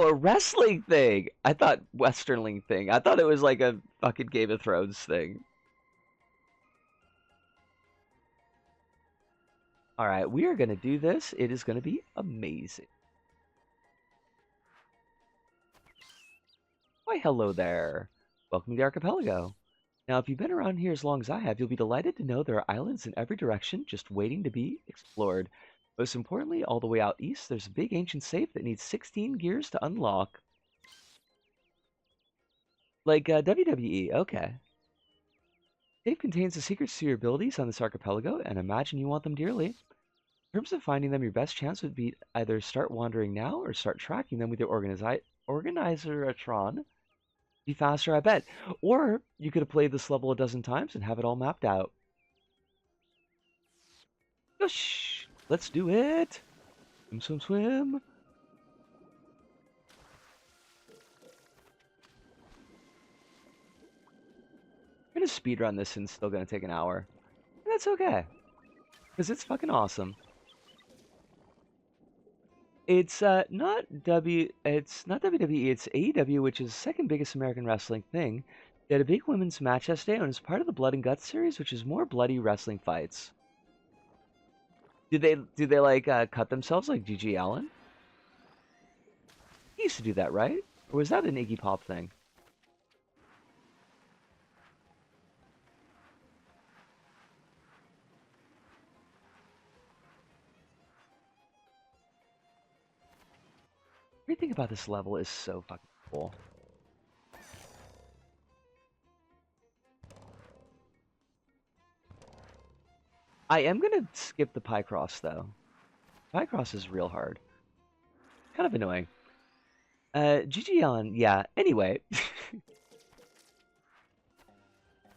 Oh, a wrestling thing. I thought Westernling thing. I thought it was like a fucking Game of Thrones thing. All right, we are gonna do this. It is gonna be amazing. Why, hello there. Welcome to the Archipelago. Now, if you've been around here as long as I have, you'll be delighted to know there are islands in every direction just waiting to be explored. Most importantly, all the way out east, there's a big ancient safe that needs 16 gears to unlock. Like WWE, okay. Safe contains the secrets to your abilities on this archipelago, and imagine you want them dearly. In terms of finding them, your best chance would be either start wandering now or start tracking them with your organizeratron. Be faster, I bet. Or you could have played this level a dozen times and have it all mapped out. Shh! Let's do it! Swim, swim, swim! I'm gonna speedrun this and it's still gonna take an hour. And that's okay. Because it's fucking awesome. It's not WWE, it's AEW, which is the second biggest American wrestling thing. They had a big women's match yesterday and it's part of the Blood and Guts series, which is more bloody wrestling fights. Did they like cut themselves like G.G. Allen? He used to do that, right? Or was that an Iggy Pop thing? Everything about this level is so fucking cool. I am gonna skip the Picross though. Picross is real hard. Kind of annoying. GG Allen, yeah. Anyway.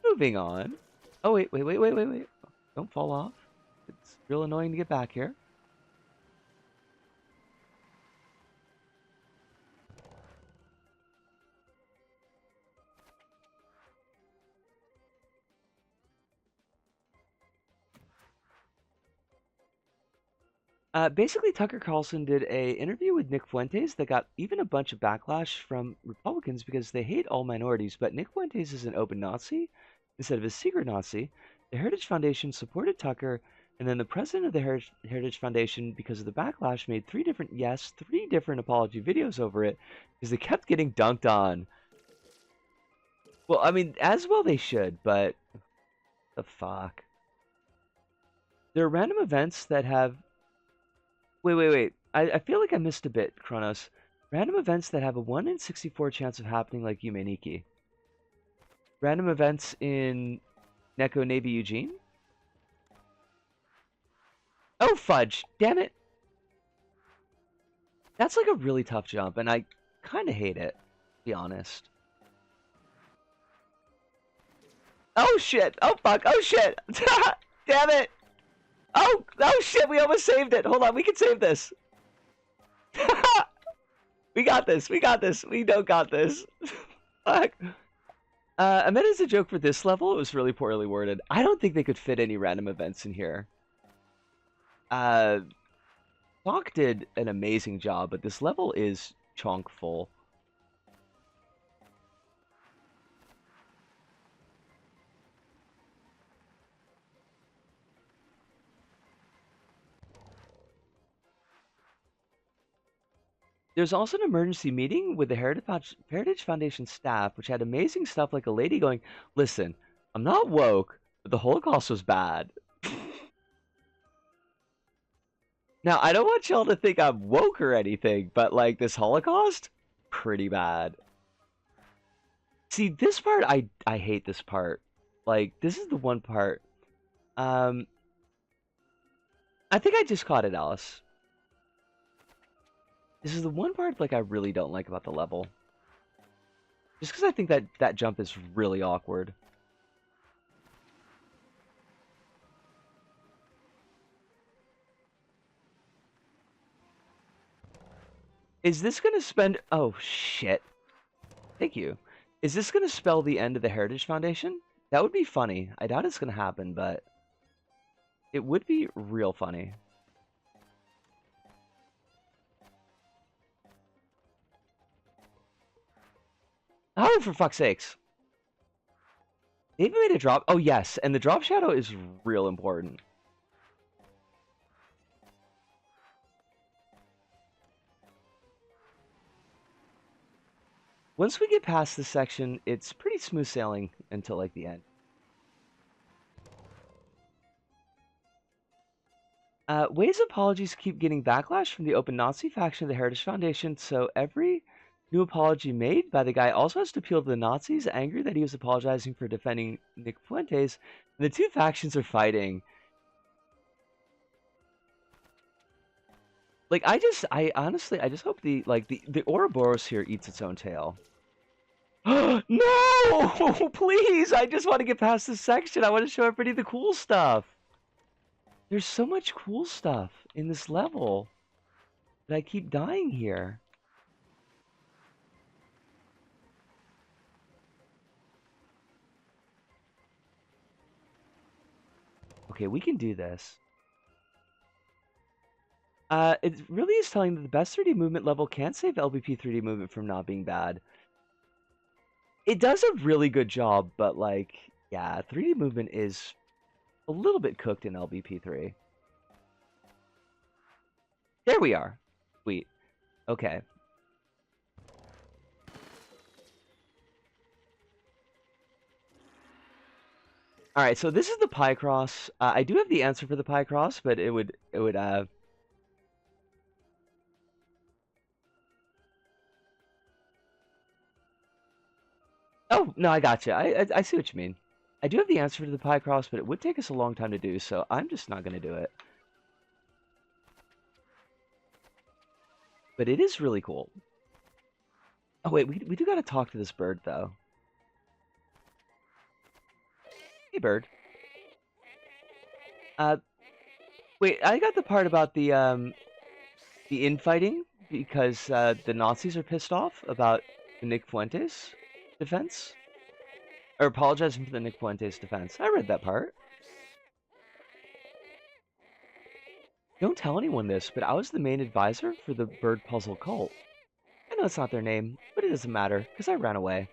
Moving on. Oh, wait. Don't fall off. It's real annoying to get back here. Basically, Tucker Carlson did a interview with Nick Fuentes that got even a bunch of backlash from Republicans because they hate all minorities, but Nick Fuentes is an open Nazi instead of a secret Nazi. The Heritage Foundation supported Tucker, and then the president of the Heritage Foundation, because of the backlash, made three different apology videos over it because they kept getting dunked on. Well, I mean, as well they should, but the fuck. There are random events that have Wait. I feel like I missed a bit, Kronos. Random events that have a 1 in 64 chance of happening like Yume Nikki. Random events in Neko Navy Eugene? Oh, fudge! Damn it! That's like a really tough jump, and I kind of hate it, to be honest. Oh, shit! Oh, fuck! Oh, shit! Damn it! Oh shit, we almost saved it. Hold on, we can save this. We got this. We don't got this. Fuck. I meant as a joke for this level, it was really poorly worded. I don't think they could fit any random events in here. Talk did an amazing job, but this level is chonk full. There's also an emergency meeting with the Heritage Foundation staff, which had amazing stuff like a lady going, "Listen, I'm not woke, but the Holocaust was bad." Now, I don't want y'all to think I'm woke or anything, but like this Holocaust, pretty bad. See, this part, I hate this part. Like, this is the one part. I think I just caught it, Alice. This is the one part like I really don't like about the level. Just because I think that jump is really awkward. Is this gonna spend... Oh, shit. Thank you. Is this gonna spell the end of the Heritage Foundation? That would be funny. I doubt it's gonna happen, but... it would be real funny. Oh, for fuck's sakes. They even made a drop. Oh, yes. And the drop shadow is real important. Once we get past this section, it's pretty smooth sailing until, like, the end. Way's apologies keep getting backlash from the open Nazi faction of the Heritage Foundation, so every new apology made by the guy also has to appeal to the Nazis, angry that he was apologizing for defending Nick Fuentes, and the two factions are fighting. Like, I honestly, I just hope the Ouroboros here eats its own tail. No! Please! I just want to get past this section. I want to show everybody the cool stuff. There's so much cool stuff in this level that I keep dying here. Okay, we can do this. It really is telling that the best 3D movement level can save LBP 3D movement from not being bad. It does a really good job, but like, yeah, 3D movement is a little bit cooked in LBP 3. There we are. Sweet. Okay. All right, so this is the pie cross. I do have the answer for the pie cross, but it would Oh, no, I gotcha. I see what you mean. I do have the answer to the pie cross, but it would take us a long time to do, so I'm just not going to do it. But it is really cool. Oh, wait, we do got to talk to this bird, though. Hey, bird. Wait, I got the part about the infighting because the Nazis are pissed off about the Nick Fuentes defense. Or apologizing for the Nick Fuentes defense. I read that part. Don't tell anyone this, but I was the main advisor for the bird puzzle cult. I know it's not their name, but it doesn't matter, because I ran away.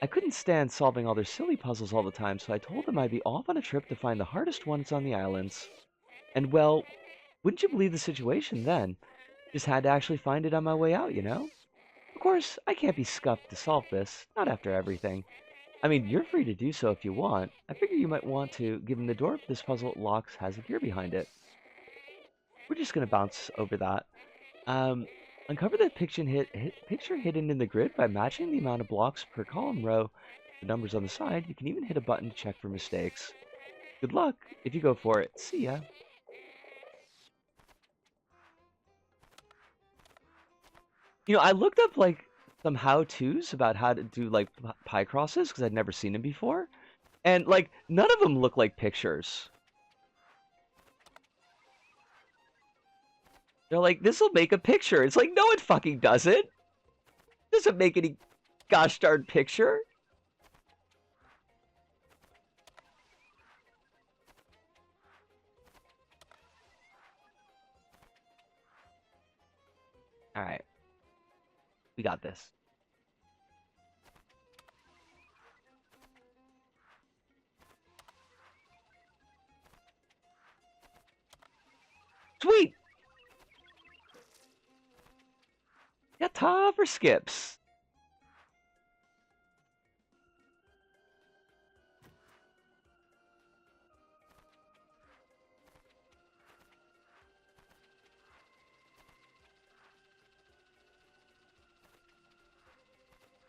I couldn't stand solving all their silly puzzles all the time, so I told them I'd be off on a trip to find the hardest ones on the islands. And well, wouldn't you believe the situation then? Just had to actually find it on my way out, you know? Of course, I can't be scuffed to solve this, not after everything. I mean, you're free to do so if you want. I figure you might want to, given the door for this puzzle locks has a gear behind it. We're just gonna bounce over that. Uncover the picture hidden in the grid by matching the amount of blocks per column row. The numbers on the side. You can even hit a button to check for mistakes. Good luck if you go for it. See ya. You know, I looked up like some how-tos about how to do like pie crosses because I'd never seen them before, and like none of them look like pictures. They're like, this will make a picture. It's like, no, it fucking doesn't. It doesn't make any gosh darn picture. All right, we got this. Sweet. Yatta for skips.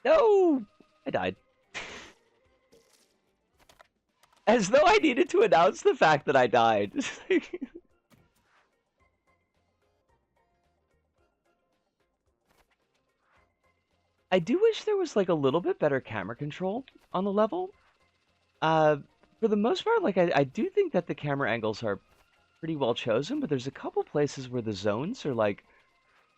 No, I died. As though I needed to announce the fact that I died. I do wish there was like a little bit better camera control on the level. Uh, for the most part, like I do think that the camera angles are pretty well chosen, but there's a couple places where the zones are like,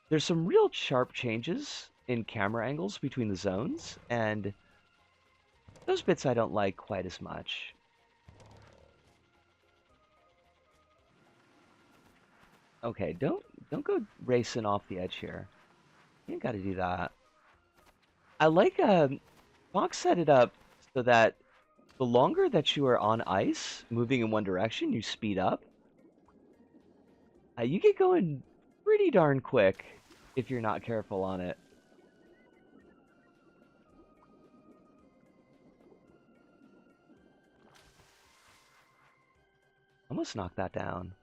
there's some real sharp changes in camera angles between the zones, and those bits I don't like quite as much. Okay, don't go racing off the edge here. You ain't got to do that. I like Fox set it up so that the longer that you are on ice, moving in one direction, you speed up. You get going pretty darn quick if you're not careful on it. Almost knocked that down.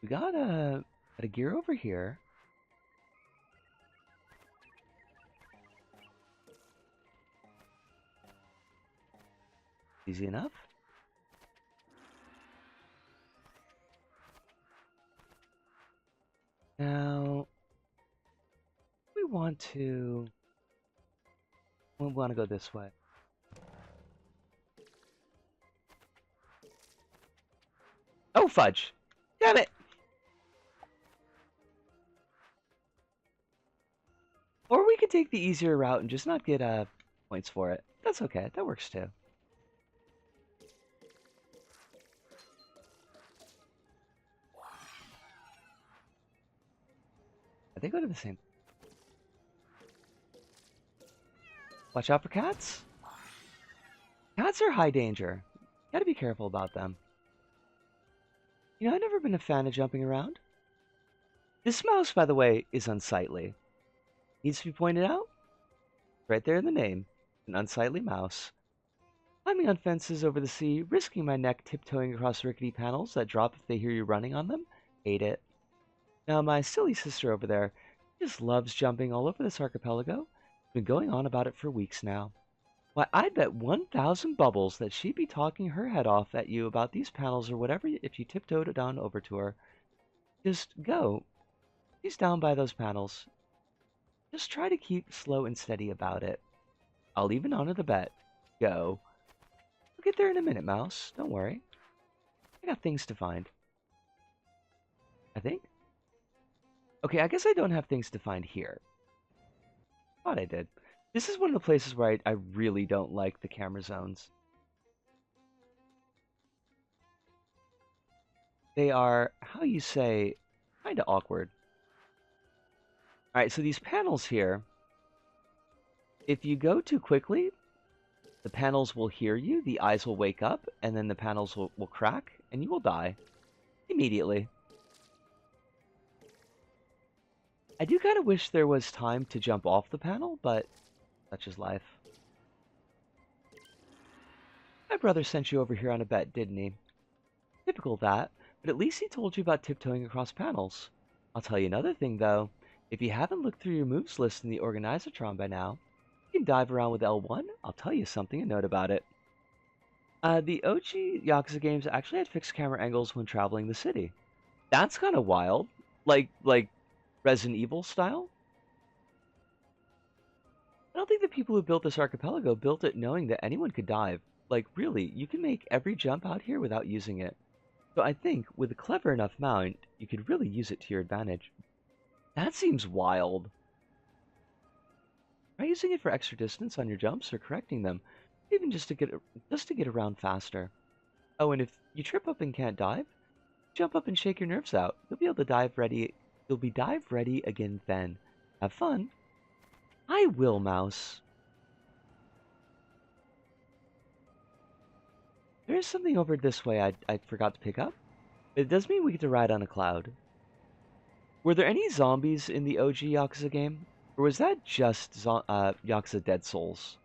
We got a gear over here. Easy enough. Now we want to go this way. Oh fudge! Damn it! Or we could take the easier route and just not get points for it. That's okay. That works too. They go to the same. Watch out for cats. Cats are high danger. Gotta be careful about them. You know, I've never been a fan of jumping around. This mouse, by the way, is unsightly. Needs to be pointed out? Right there in the name. An unsightly mouse. Climbing on fences over the sea, risking my neck tiptoeing across rickety panels that drop if they hear you running on them. Hate it. Now, my silly sister over there just loves jumping all over this archipelago. Been going on about it for weeks now. Why, I'd bet 1,000 bubbles that she'd be talking her head off at you about these panels or whatever if you tiptoed down over to her. Just go. She's down by those panels. Just try to keep slow and steady about it. I'll even honor the bet. Go. We'll get there in a minute, Mouse. Don't worry. I got things to find. I think? Okay, I guess I don't have things to find here. Thought I did. This is one of the places where I really don't like the camera zones. They are, how you say, kind of awkward. Alright, so these panels here, if you go too quickly, the panels will hear you, the eyes will wake up, and then the panels will crack, and you will die. Immediately. I do kind of wish there was time to jump off the panel, but such is life. My brother sent you over here on a bet, didn't he? Typical that, but at least he told you about tiptoeing across panels. I'll tell you another thing, though. If you haven't looked through your moves list in the Organizatron by now, you can dive around with L1. I'll tell you something and note about it. The OG Yakuza games actually had fixed camera angles when traveling the city. That's kind of wild. Like Resident Evil style? I don't think the people who built this archipelago built it knowing that anyone could dive. Like, really, you can make every jump out here without using it. So I think, with a clever enough mount, you could really use it to your advantage. That seems wild. Try using it for extra distance on your jumps or correcting them, even just to get around faster. Oh, and if you trip up and can't dive, jump up and shake your nerves out. You'll be able to dive ready. You'll be dive ready again then. Have fun. I will, Mouse. There is something over this way I forgot to pick up. It does mean we get to ride on a cloud. Were there any zombies in the OG Yakuza game? Or was that just Yakuza Dead Souls?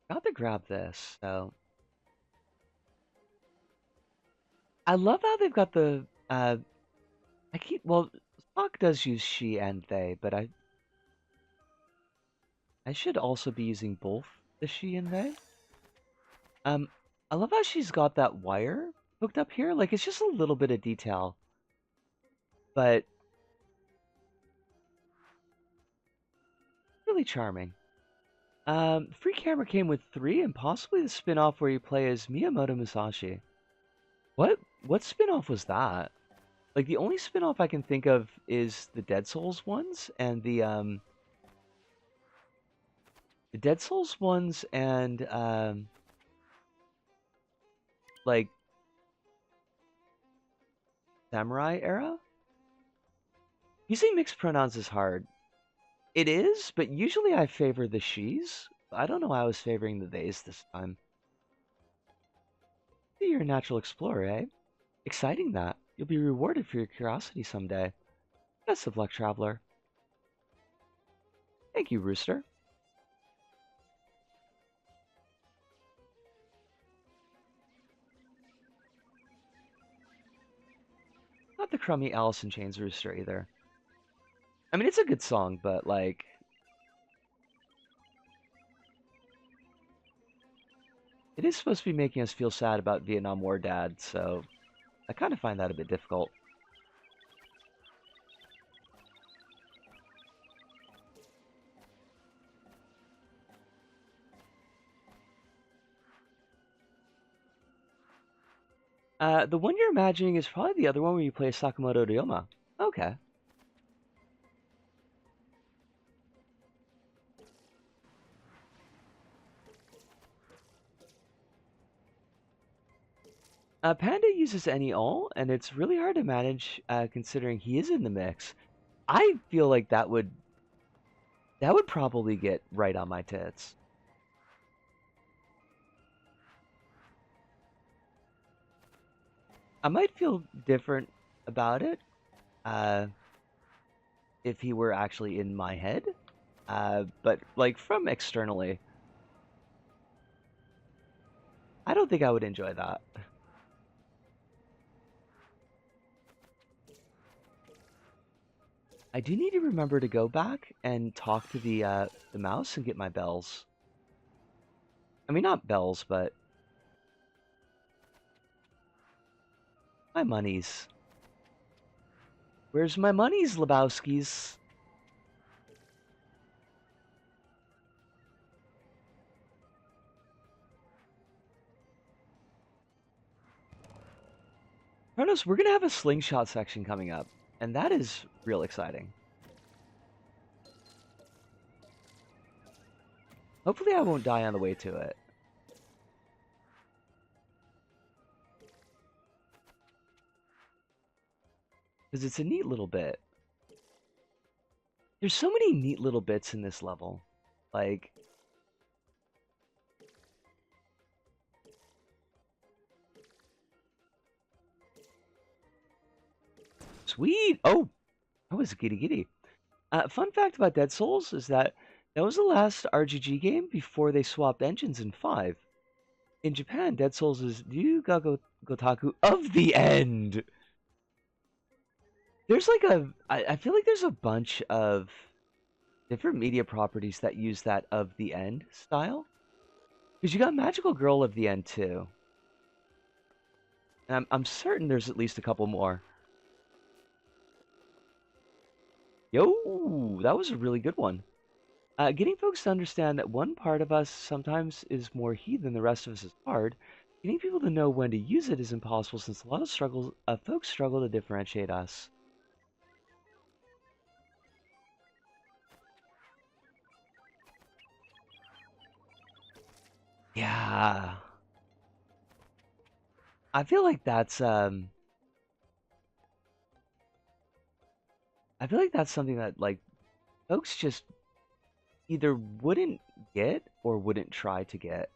Got to grab this, so... I love how they've got the, well, Spock does use she and they, but I should also be using both the she and they. Um, I love how she's got that wire hooked up here. Like, it's just a little bit of detail. But really charming. Free Camera came with 3 and possibly the spin-off where you play as Miyamoto Musashi. What What spin-off was that? Like the only spin-off I can think of is the Dead Souls ones and the Dead Souls ones and like Samurai era. Using mixed pronouns is hard. It is, but usually I favor the she's. I don't know why I was favoring the theys this time. You're a natural explorer, eh? Exciting that. You'll be rewarded for your curiosity someday. Best of luck, traveler. Thank you, Rooster. Not the crummy Alice in Chains Rooster either. I mean, it's a good song, but like, it is supposed to be making us feel sad about Vietnam War dad, so I kind of find that a bit difficult. The one you're imagining is probably the other one where you play Sakamoto Ryoma. Okay. Panda uses any all, and it's really hard to manage considering he is in the mix. I feel like that would probably get right on my tits. I might feel different about it uh, if he were actually in my head, but like from externally, I don't think I would enjoy that. I do need to remember to go back and talk to the mouse and get my bells. I mean, not bells, but my monies. Where's my monies, Lebowskis? Kronos, we're gonna have a slingshot section coming up, and that is real exciting. Hopefully I won't die on the way to it. Because it's a neat little bit. There's so many neat little bits in this level. Like, sweet! Oh, that was giddy giddy. Fun fact about Dead Souls is that that was the last RGG game before they swapped engines in 5. In Japan, Dead Souls is Ryuga Gotaku of the End. There's like I feel like there's a bunch of different media properties that use that of the end style. Because you got Magical Girl of the End too. And I'm certain there's at least a couple more. Yo, that was a really good one. Getting folks to understand that one part of us sometimes is more he than the rest of us is hard. Getting people to know when to use it is impossible since a lot of folks struggle to differentiate us. Yeah. I feel like that's something that like folks just either wouldn't get or wouldn't try to get.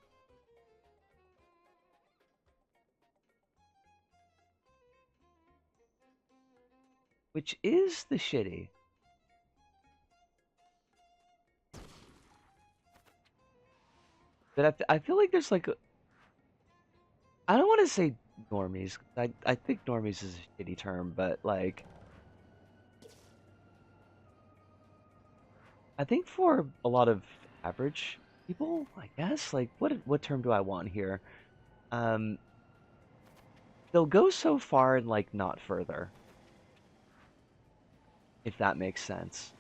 Which is the shitty. But I feel like there's like I don't want to say normies. I think normies is a shitty term, but like I think for a lot of average people, I guess, like what term do I want here? Um, they'll go so far and like not further, if that makes sense.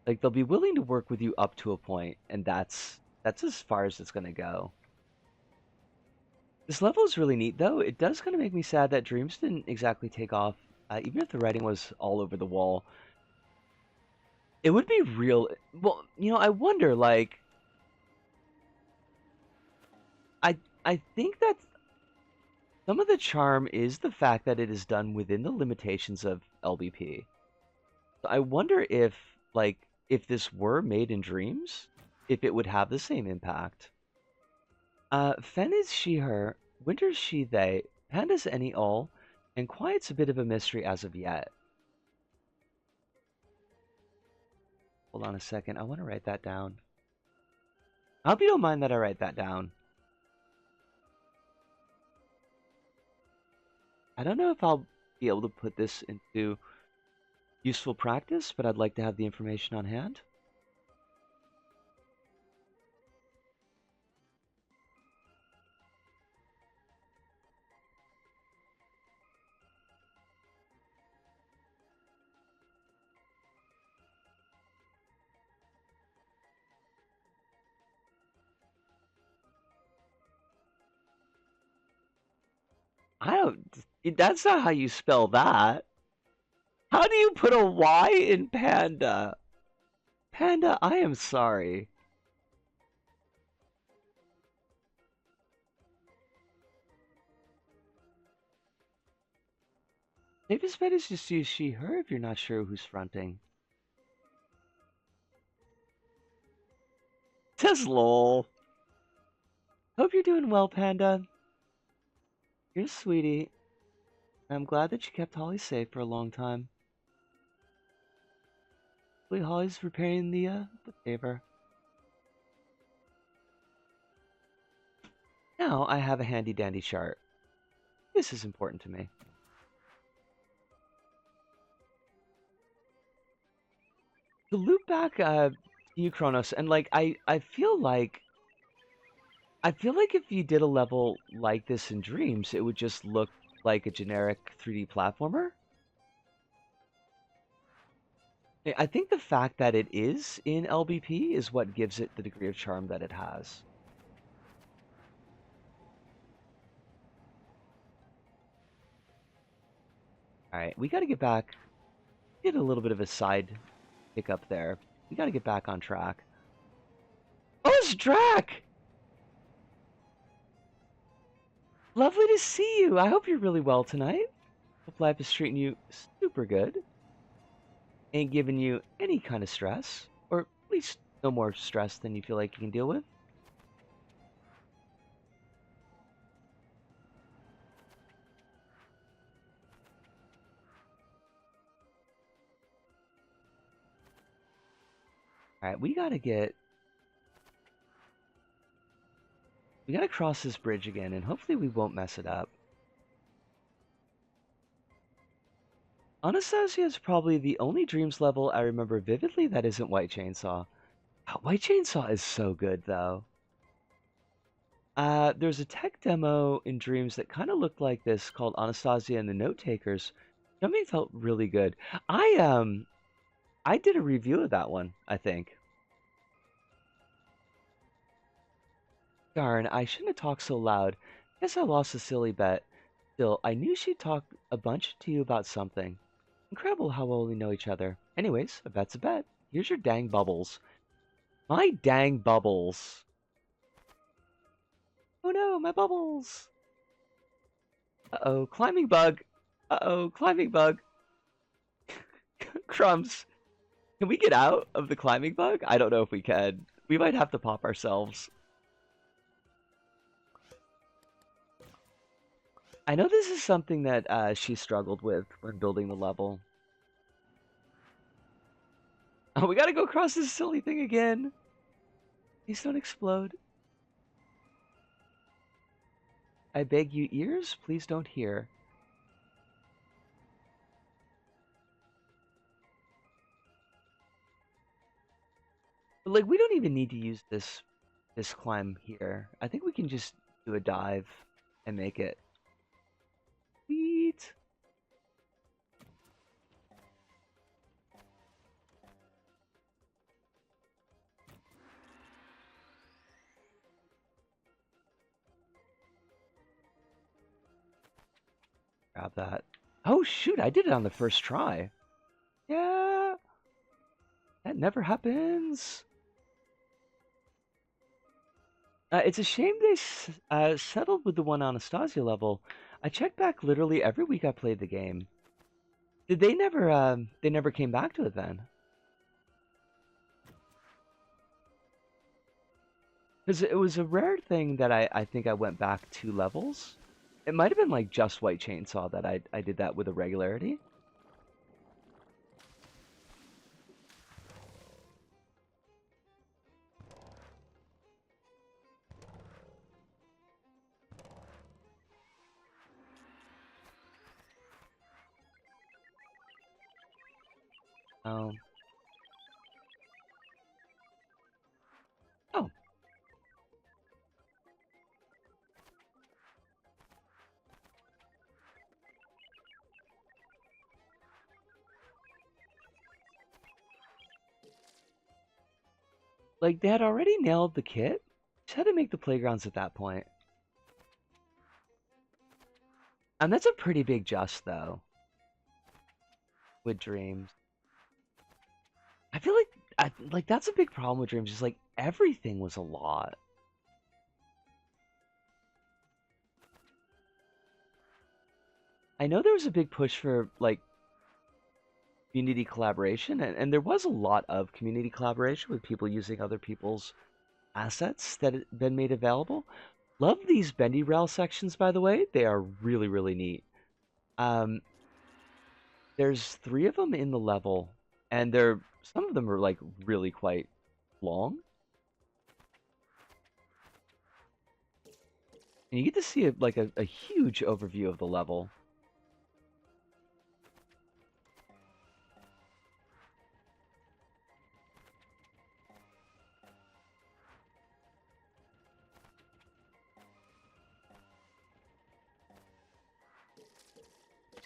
Like they'll be willing to work with you up to a point, and that's as far as it's gonna go. This level is really neat, though. It does kind of make me sad that Dreams didn't exactly take off, even if the writing was all over the wall. It would be real. Well, I wonder, like, I I think that some of the charm is the fact that it is done within the limitations of LBP. So I wonder if, like, if this were made in Dreams, if it would have the same impact. Fen is she, her, Winter's she, they, Panda's any, all, and Quiet's a bit of a mystery as of yet. Hold on a second, I want to write that down. I hope you don't mind that I write that down. I don't know if I'll be able to put this into useful practice, but I'd like to have the information on hand. I don't. That's not how you spell that. How do you put a Y in panda? Panda, I am sorry. Safest bet is just use she, her if you're not sure who's fronting. Says lol. Hope you're doing well, Panda. You're a sweetie. I'm glad that you kept Holly safe for a long time. Hopefully Holly's repairing the paver. Now I have a handy dandy chart. This is important to me. To loop back to you, Kronos, and like I feel like if you did a level like this in Dreams, it would just look like a generic 3D platformer. I think the fact that it is in LBP is what gives it the degree of charm that it has. Alright, we gotta get back. Get a little bit of a side hiccup there. We gotta get back on track. Oh, it's Drac! Lovely to see you. I hope you're really well tonight. Hope life is treating you super good. Ain't giving you any kind of stress. Or at least no more stress than you feel like you can deal with. Alright, we gotta cross this bridge again, and hopefully we won't mess it up. Anastasia is probably the only Dreams level I remember vividly that isn't White Chainsaw. White Chainsaw is so good, though. There's a tech demo in Dreams that kind of looked like this called Anastasia and the Note Takers. Jumping felt really good. I did a review of that one, I think. Darn, I shouldn't have talked so loud. Guess I lost a silly bet. Still, I knew she'd talk a bunch to you about something. Incredible how well we know each other. Anyways, a bet's a bet. Here's your dang bubbles. My dang bubbles. Oh no, my bubbles. Uh-oh, climbing bug. Uh-oh, climbing bug. Crumbs. Can we get out of the climbing bug? I don't know if we can. We might have to pop ourselves. I know this is something that she struggled with when building the level. Oh, we gotta go across this silly thing again. Please don't explode. I beg you, ears, please don't hear. But like, we don't even need to use this climb here. I think we can just do a dive and make it. Sweet. grab that. Oh shoot, I did it on the first try. Yeah, that never happens. It's a shame they settled with the one Anastasia level. I checked back literally every week I played the game. Did they never? They never came back to it then? Because it was a rare thing that I think I went back 2 levels. It might have been like just White Chainsaw that I did that with a regularity. Um. Oh. Like they had already nailed the kit. Just had to make the playgrounds at that point. And that's a pretty big just though. With Dreams. I feel like that's a big problem with Dreams. Is like everything was a lot. I know there was a big push for like community collaboration, and there was a lot of community collaboration with people using other people's assets that had been made available. Love these bendy rail sections, by the way. They are really, really neat. Um, there's 3 of them in the level, and some of them are like really quite long. And you get to see a huge overview of the level.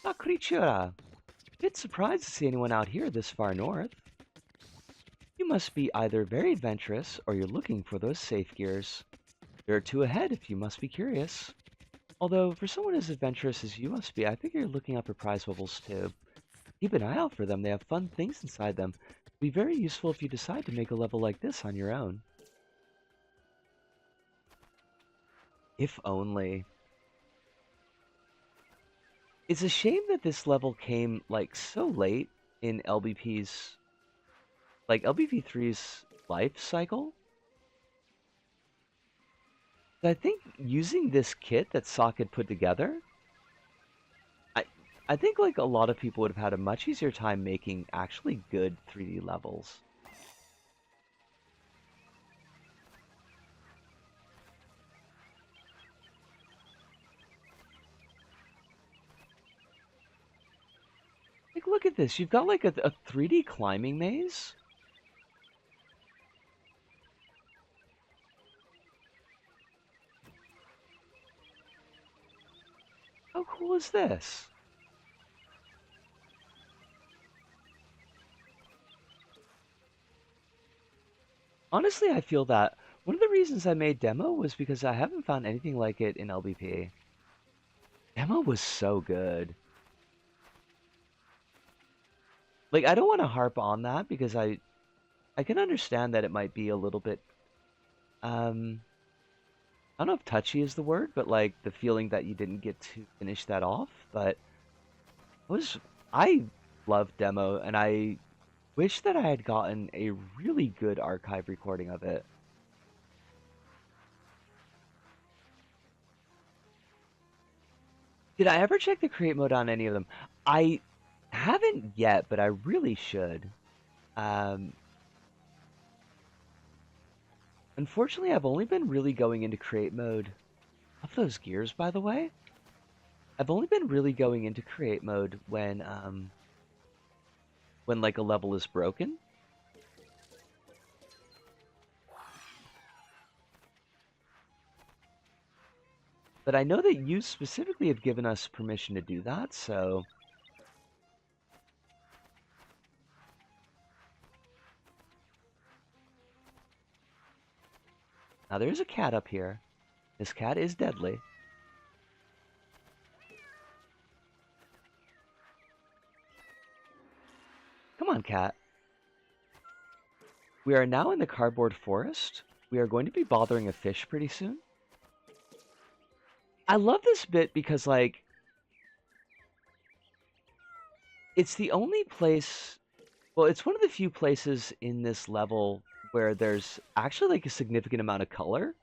La creatura! Bit surprised to see anyone out here this far north. You must be either very adventurous or you're looking for those safe gears. There are 2 ahead if you must be curious. Although, for someone as adventurous as you must be, I figure you're looking up for prize bubbles too. Keep an eye out for them, they have fun things inside them. It'll be very useful if you decide to make a level like this on your own. If only. It's a shame that this level came, like, so late in LBP's... like, LBP3's life cycle. I think using this kit that Sock had put together, I think like a lot of people would have had a much easier time making actually good 3D levels. Like, look at this. You've got like a 3D climbing maze. How cool is this? Honestly, I feel that one of the reasons I made Demo was because I haven't found anything like it in LBP. Demo was so good. Like, I don't want to harp on that because I can understand that it might be a little bit, I don't know if touchy is the word, but like the feeling that you didn't get to finish that off. But I love Demo, and I wish that I had gotten a really good archive recording of it. Did I ever check the create mode on any of them? I haven't yet, but I really should. Um, Unfortunately, I've only been really going into create mode. Of those gears, by the way. I've only been really going into create mode when like a level is broken. But I know that you specifically have given us permission to do that, so... Now there's a cat up here. This cat is deadly. on, cat. We are now in the cardboard forest. We are going to be bothering a fish pretty soon. I love this bit because, like, it's the only place... Well, it's one of the few places in this level where there's actually, like, a significant amount of color.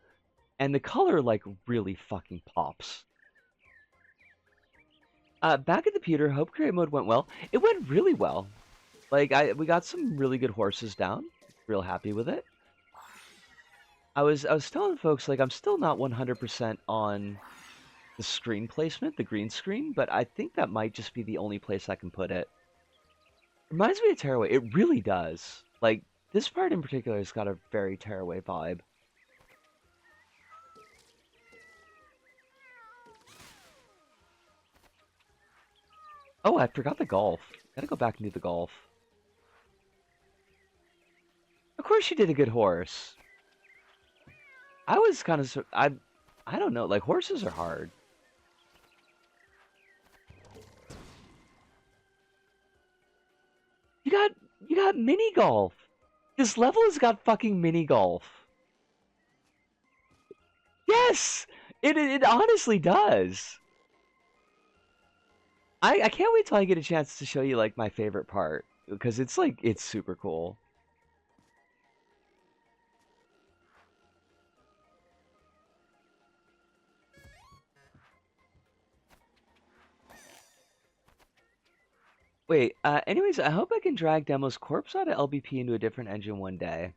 And the color, like, really fucking pops. Back at the pewter, hope create mode went well. It went really well. Like, we got some really good horses down. Real happy with it. I was telling folks, like, I'm still not 100% on the screen placement, the green screen, but I think that might just be the only place I can put it. Reminds me of Tearaway. It really does. Like, this part in particular has got a very Tearaway vibe. Oh, I forgot the golf. Gotta go back and do the golf. Of course you did a good horse. I was kind of... I don't know. Like, horses are hard. You got mini golf. This level has got fucking mini golf. Yes! It honestly does. I can't wait till I get a chance to show you, like, my favorite part. Because it's, like, it's super cool. Wait, anyways, I hope I can drag Demo's corpse out of LBP into a different engine one day.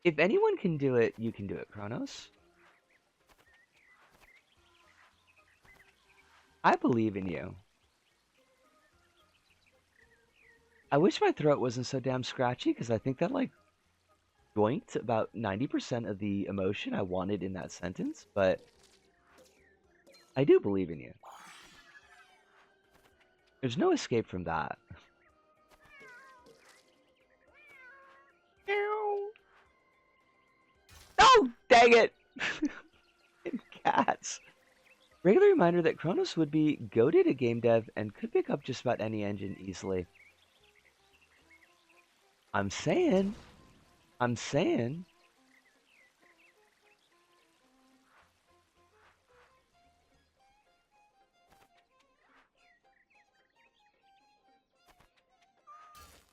If anyone can do it, you can do it, Kronos. I believe in you. I wish my throat wasn't so damn scratchy, because I think that, like, joint about 90% of the emotion I wanted in that sentence, but I do believe in you. There's no escape from that. Oh, dang it! Cats. Regular reminder that Kronos would be goated at game dev and could pick up just about any engine easily. I'm saying.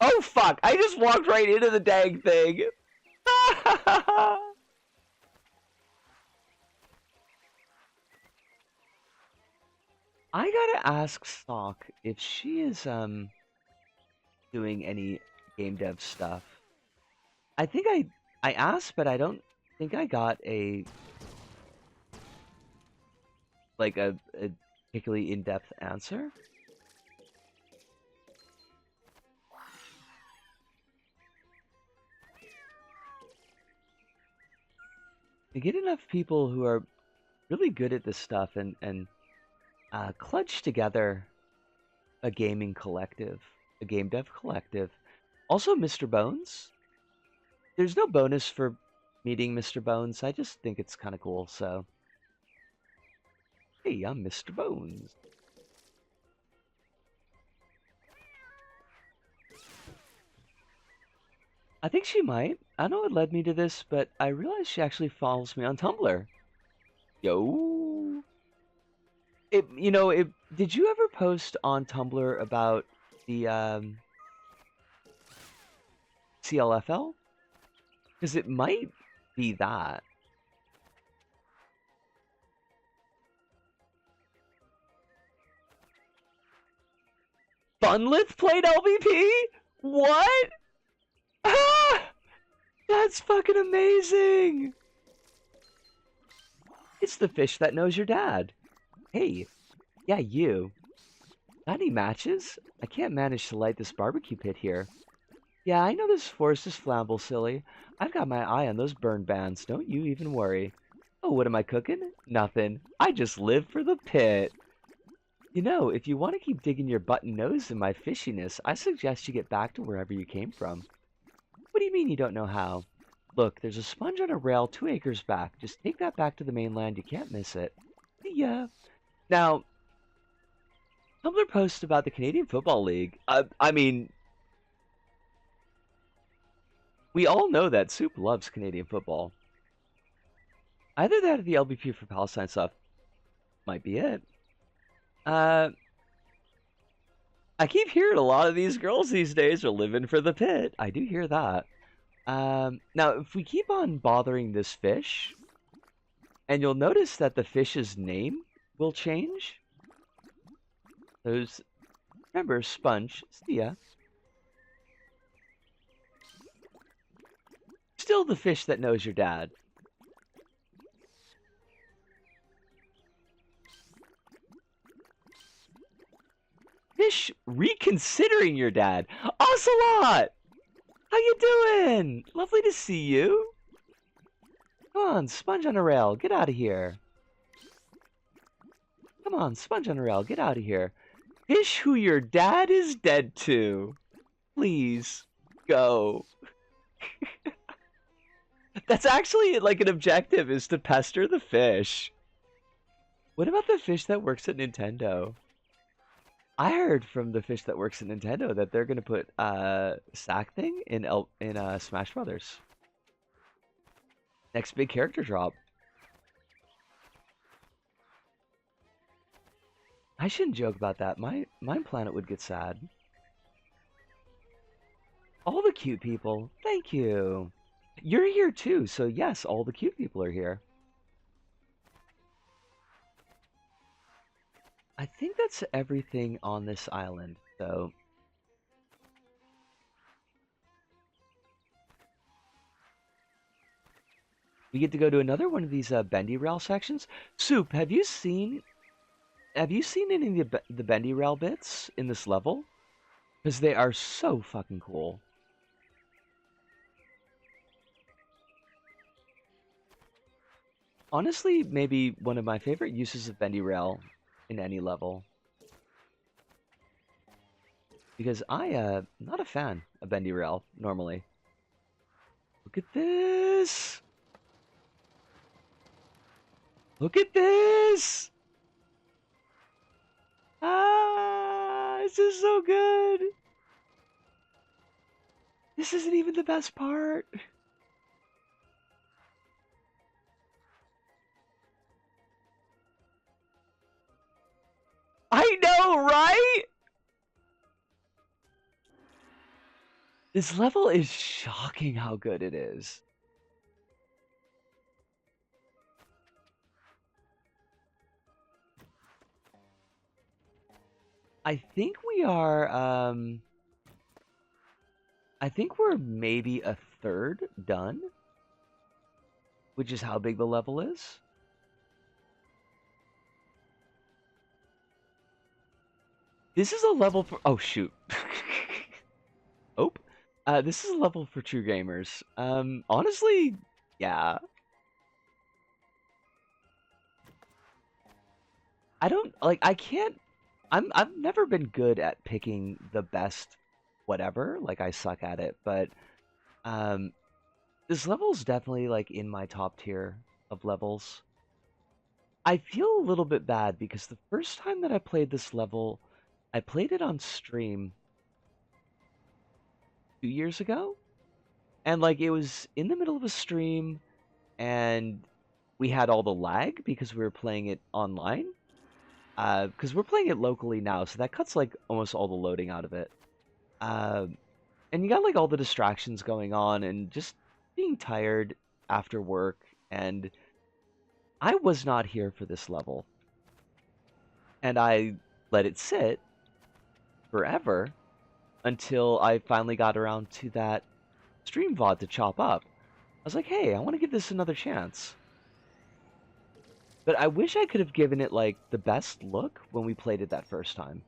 Oh fuck! I just walked right into the dang thing! I gotta ask Sock if she is doing any game dev stuff. I think I asked, but I don't think I got a particularly in-depth answer. To get enough people who are really good at this stuff and clutch together a gaming collective, a game dev collective. Also, Mr. Bones. There's no bonus for meeting Mr. Bones. I just think it's kind of cool, so. Hey, I'm Mr. Bones. I think she might. I don't know what led me to this, but I realized she actually follows me on Tumblr. Yo. Did you ever post on Tumblr about the CLFL? Because it might be that. Funlith played LBP? What? Ah! That's fucking amazing! It's the fish that knows your dad. Hey, yeah, you. Got any matches? I can't manage to light this barbecue pit here. Yeah, I know this forest is flammable, silly. I've got my eye on those burn bans, don't you even worry. Oh, what am I cooking? Nothing. I just live for the pit. You know, if you want to keep digging your button nose in my fishiness, I suggest you get back to wherever you came from. What do you mean you don't know how? Look, there's a sponge on a rail 2 acres back. Just take that back to the mainland. You can't miss it. See ya. Now, Tumblr post about the Canadian Football League. I mean, we all know that Soup loves Canadian football. Either that or the LBP for Palestine stuff might be it. I keep hearing a lot of these girls these days are living for the pit. I do hear that. Now, if we keep on bothering this fish, and you'll notice that the fish's name will change. Those, remember, Sponge, Sia. Still the fish that knows your dad. Fish reconsidering your dad. Ocelot! How you doing? Lovely to see you. Come on, Sponge on a rail. Get out of here. Come on, Sponge on a rail. Get out of here. Fish who your dad is dead to. Please, go. That's actually like an objective, is to pester the fish. What about the fish that works at Nintendo? I heard from the fish that works at Nintendo that they're gonna put Sack Thing in Smash Brothers. Next big character drop. I shouldn't joke about that. My planet would get sad. All the cute people. Thank you. You're here too, so yes, all the cute people are here. I think that's everything on this island, so... We get to go to another one of these bendy rail sections. Soup, have you seen any of the bendy rail bits in this level? Because they are so fucking cool. Honestly, maybe one of my favorite uses of bendy rail in any level. Because I'm not a fan of bendy rail, normally. Look at this! Look at this! Ah, this is so good! This isn't even the best part. I know, right? This level is shocking how good it is. I think we are, I think we're maybe a third done, which is how big the level is. This is a level for, oh shoot. Oh, this is a level for true gamers. Honestly, yeah. I don't, like, I can't, I've never been good at picking the best whatever, like I suck at it, but, this level is definitely, like, in my top tier of levels. I feel a little bit bad because the first time that I played this level, I played it on stream 2 years ago, and like it was in the middle of a stream, and we had all the lag because we were playing it online. Because we're playing it locally now, so that cuts like almost all the loading out of it. And you got like all the distractions going on, and just being tired after work, and I was not here for this level, and I let it sit forever until I finally got around to that stream VOD to chop up. I was like, hey, I want to give this another chance. But I wish I could have given it, like, the best look when we played it that first time.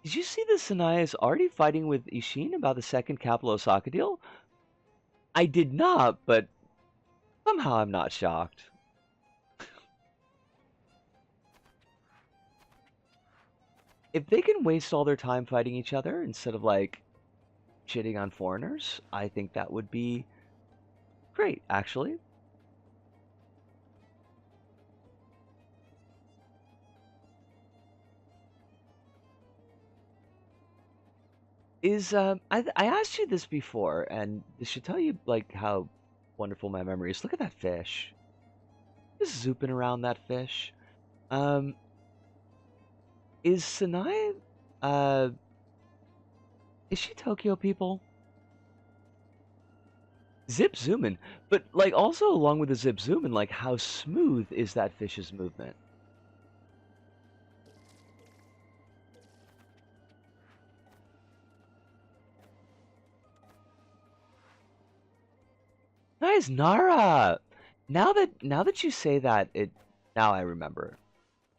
Did you see that Sanaya is already fighting with Ishin about the second Capital Osaka deal? I did not, but somehow I'm not shocked. If they can waste all their time fighting each other instead of, like, shitting on foreigners, I think that would be great, actually. Is I asked you this before, and this should tell you like how wonderful my memory is. Look at that fish. Just zooping around that fish. Um, is Sanai, uh, is she Tokyo people? Zip zooming, but like also along with the zip zooming, like how smooth is that fish's movement? Nice, Nara. Now that you say that, now I remember.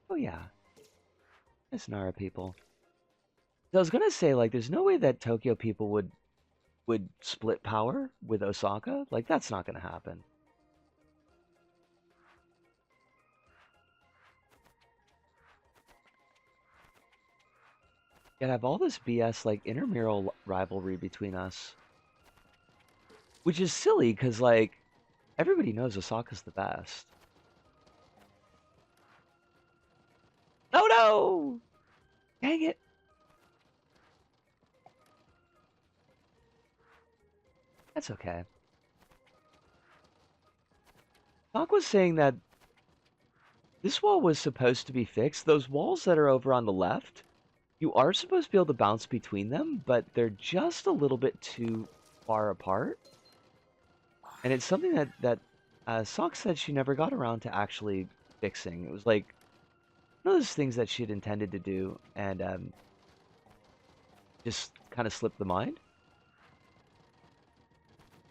Oh yeah, it's Nara people. So I was gonna say like, there's no way that Tokyo people would split power with Osaka. Like that's not gonna happen. Yet have all this BS like intramural rivalry between us, which is silly because like everybody knows Osaka's the best. Oh no! Dang it! That's okay. Doc was saying that this wall was supposed to be fixed. Those walls that are over on the left, you are supposed to be able to bounce between them, but they're just a little bit too far apart. And it's something that Sock said she never got around to actually fixing. It was like one of those things that she had intended to do and just kind of slipped the mind.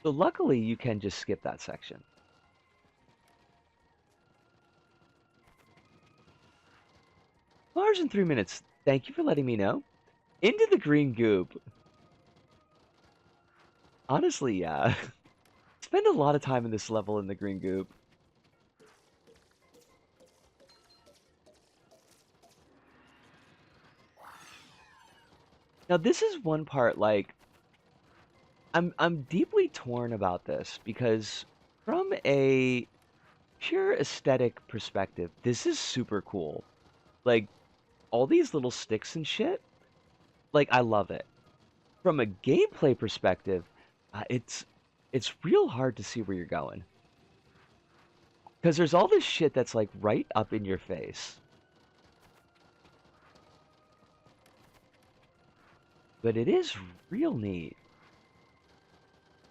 So luckily, you can just skip that section. 2 hours and 3 minutes. Thank you for letting me know. Into the green goop. Honestly, yeah. Spend a lot of time in this level in the green goop. Now this is one part like I'm deeply torn about this because from a pure aesthetic perspective, this is super cool. Like all these little sticks and shit, like I love it. From a gameplay perspective, it's real hard to see where you're going because there's all this shit that's like right up in your face. But it is real neat,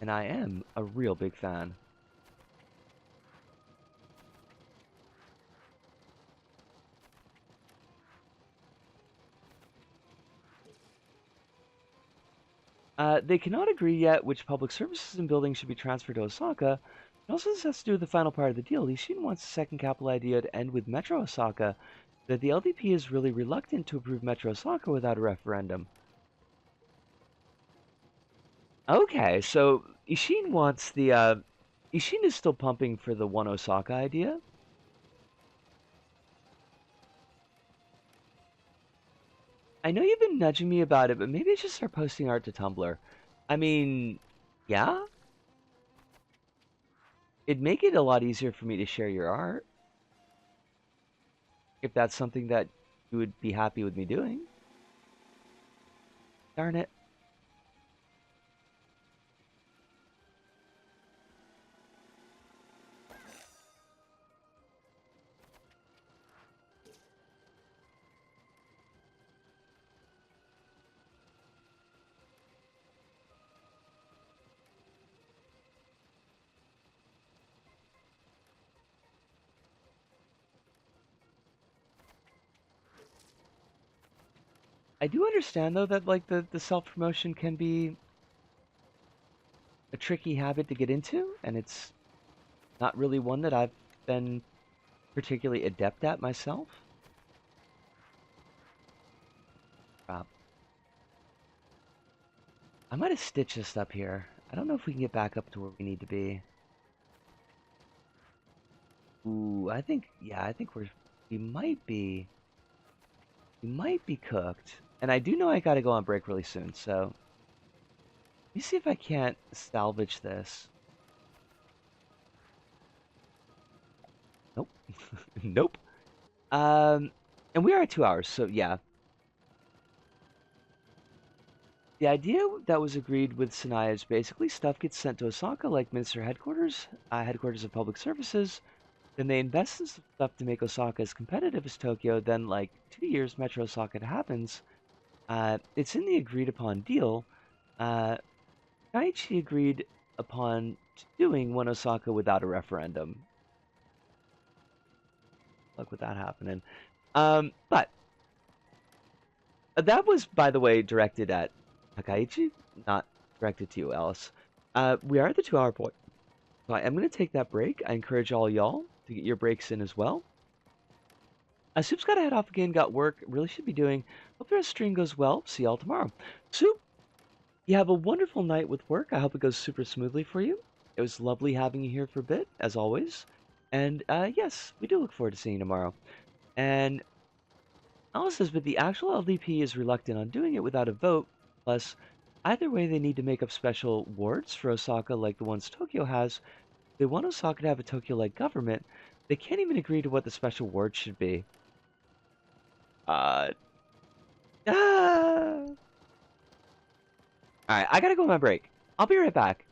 and I am a real big fan. They cannot agree yet which public services and buildings should be transferred to Osaka. And also, this has to do with the final part of the deal. Ishin wants the second capital idea to end with Metro Osaka, that the LDP is really reluctant to approve Metro Osaka without a referendum. Okay, so Ishin wants the, Ishin is still pumping for the one Osaka idea. I know you've been nudging me about it, but maybe I should start posting art to Tumblr. I mean, yeah, it'd make it a lot easier for me to share your art if that's something that you would be happy with me doing. Darn it. I do understand though that like the self-promotion can be a tricky habit to get into, and it's not really one that I've been particularly adept at myself. Uh, I might have stitched this up here. I don't know if we can get back up to where we need to be. Ooh, yeah, I think we might be, we might be cooked. And I do know I gotta go on break really soon, so let me see if I can't salvage this. Nope. Nope. Um, and we are at 2 hours, so yeah. The idea that was agreed with Sanaya is basically stuff gets sent to Osaka like Minister headquarters, headquarters of public services. Then they invest in some stuff to make Osaka as competitive as Tokyo. Then, like 2 years, Metro Osaka happens. It's in the agreed upon deal. Uh, Daiichi agreed upon doing One Osaka without a referendum. Luck with that happening. But that was, by the way, directed at Takaichi, not directed to you, Alice. We are at the 2 hour point. So I am going to take that break. I encourage all y'all to get your breaks in as well. Soup's got to head off again, got work, really should be doing. Hope the rest of the stream goes well. See y'all tomorrow. Soup, you have a wonderful night with work. I hope it goes super smoothly for you. It was lovely having you here for a bit, as always. And yes, we do look forward to seeing you tomorrow. And Alice says, but the actual LDP is reluctant on doing it without a vote. Plus, either way, they need to make up special wards for Osaka like the ones Tokyo has. If they want Osaka to have a Tokyo-like government, they can't even agree to what the special ward should be. Uh, ah. Alright, I gotta go on my break. I'll be right back.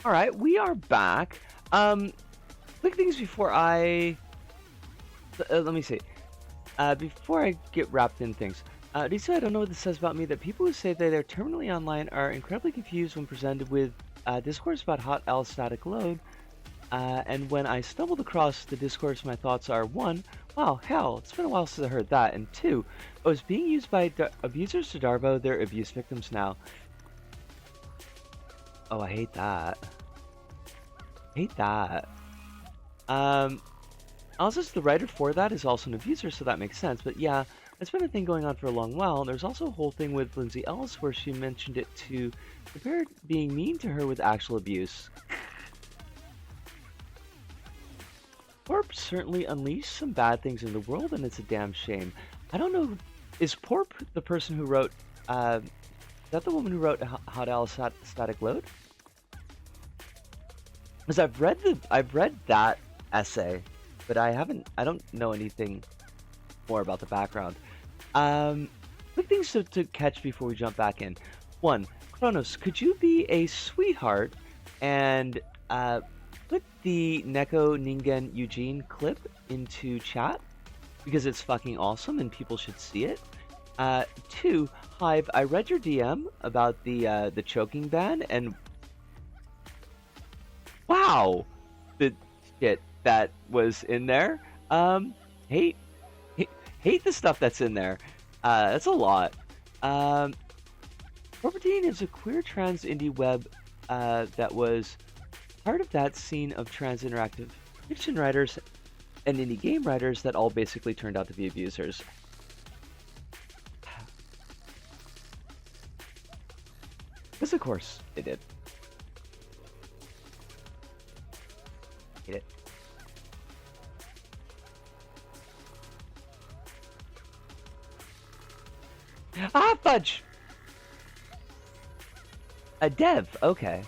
All right, we are back. Quick things before let me see. Before I get wrapped in things, Lisa, I don't know what this says about me, that people who say that they're terminally online are incredibly confused when presented with discourse about hot L static load. And when I stumbled across the discourse, my thoughts are: one, wow, hell, it's been a while since I heard that, and two, oh, it's being used by abusers to Darbo their abuse victims now. Oh, I hate that. Hate that. Also, the writer for that is also an abuser, so that makes sense. But yeah, it's been a thing going on for a long while. There's also a whole thing with Lindsay Ellis where she mentioned it to compare being mean to her with actual abuse. Porp certainly unleashed some bad things in the world, and it's a damn shame. I don't know, is Porp the person who wrote, is that the woman who wrote Hot L Static Load? Because I've read that essay, but I don't know anything more about the background. Quick things to catch before we jump back in. One, Kronos, could you be a sweetheart and put the Neko Ningen Eugene clip into chat? Because it's fucking awesome and people should see it. Two, Hive, I read your DM about the choking ban, and wow, the shit that was in there. Hate, hate the stuff that's in there. That's a lot. Corporatine is a queer trans indie web that was part of that scene of trans interactive fiction writers and indie game writers that all basically turned out to be abusers. Because of course they did. Hate it. Ah, fudge! A dev, okay.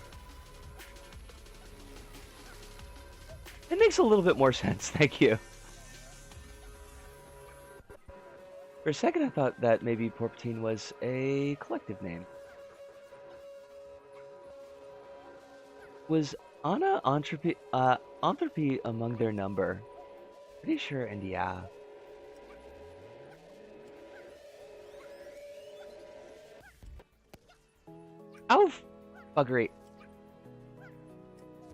It makes a little bit more sense, thank you. For a second I thought that maybe Porpatine was a collective name. Was Anna Anthropy among their number? Pretty sure, and yeah. Oh, buggery.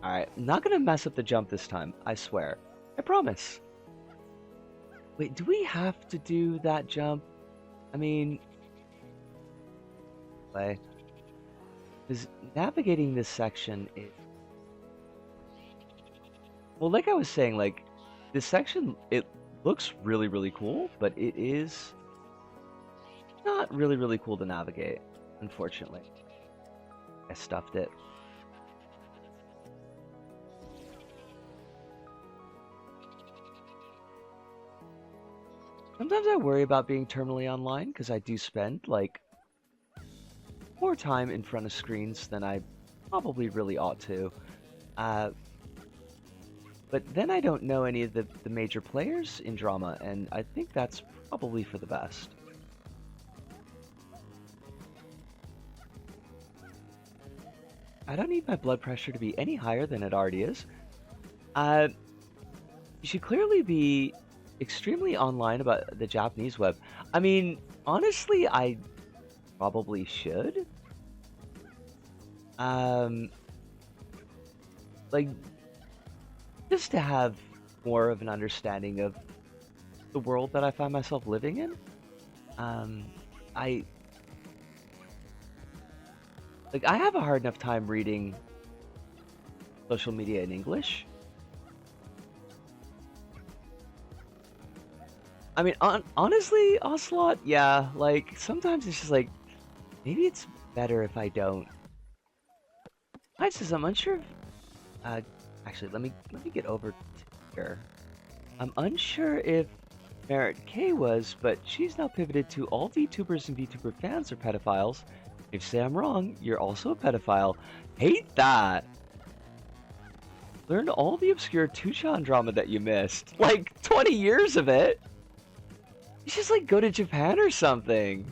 Alright, I'm not gonna mess up the jump this time, I swear. I promise. Wait, do we have to do that jump? I mean... play. Because navigating this section is... well, like I was saying, like, this section, it looks really, really cool, but it is not really, really cool to navigate, unfortunately. I stuffed it. Sometimes I worry about being terminally online because I do spend, like, more time in front of screens than I probably really ought to. But then I don't know any of the major players in drama, and I think that's probably for the best. I don't need my blood pressure to be any higher than it already is. You should clearly be extremely online about the Japanese web. I mean, honestly, I probably should. Like, just to have more of an understanding of the world that I find myself living in. I have a hard enough time reading social media in English. I mean, honestly, Ocelot, yeah, like, sometimes it's just like, maybe it's better if I don't. Hi, says I'm unsure if, actually, let me get over to here. I'm unsure if Merit K was, but she's now pivoted to all VTubers and VTuber fans are pedophiles. If you say I'm wrong, you're also a pedophile. Hate that! Learn all the obscure Tuchan drama that you missed. Like, 20 years of it! You just, like, go to Japan or something.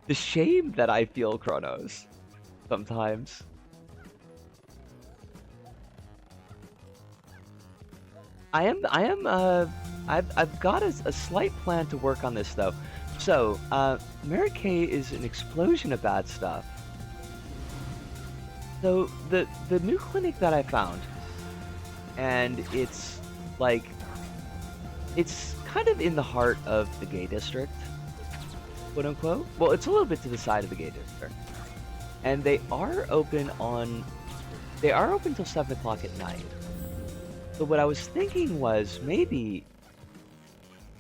The shame that I feel, Kronos. Sometimes. I've got a slight plan to work on this though. So, Mary Kay is an explosion of bad stuff. So the new clinic that I found, and like it's kind of in the heart of the gay district, quote unquote. Well, it's a little bit to the side of the gay district, and they are open till 7 o'clock at night. So what I was thinking was maybe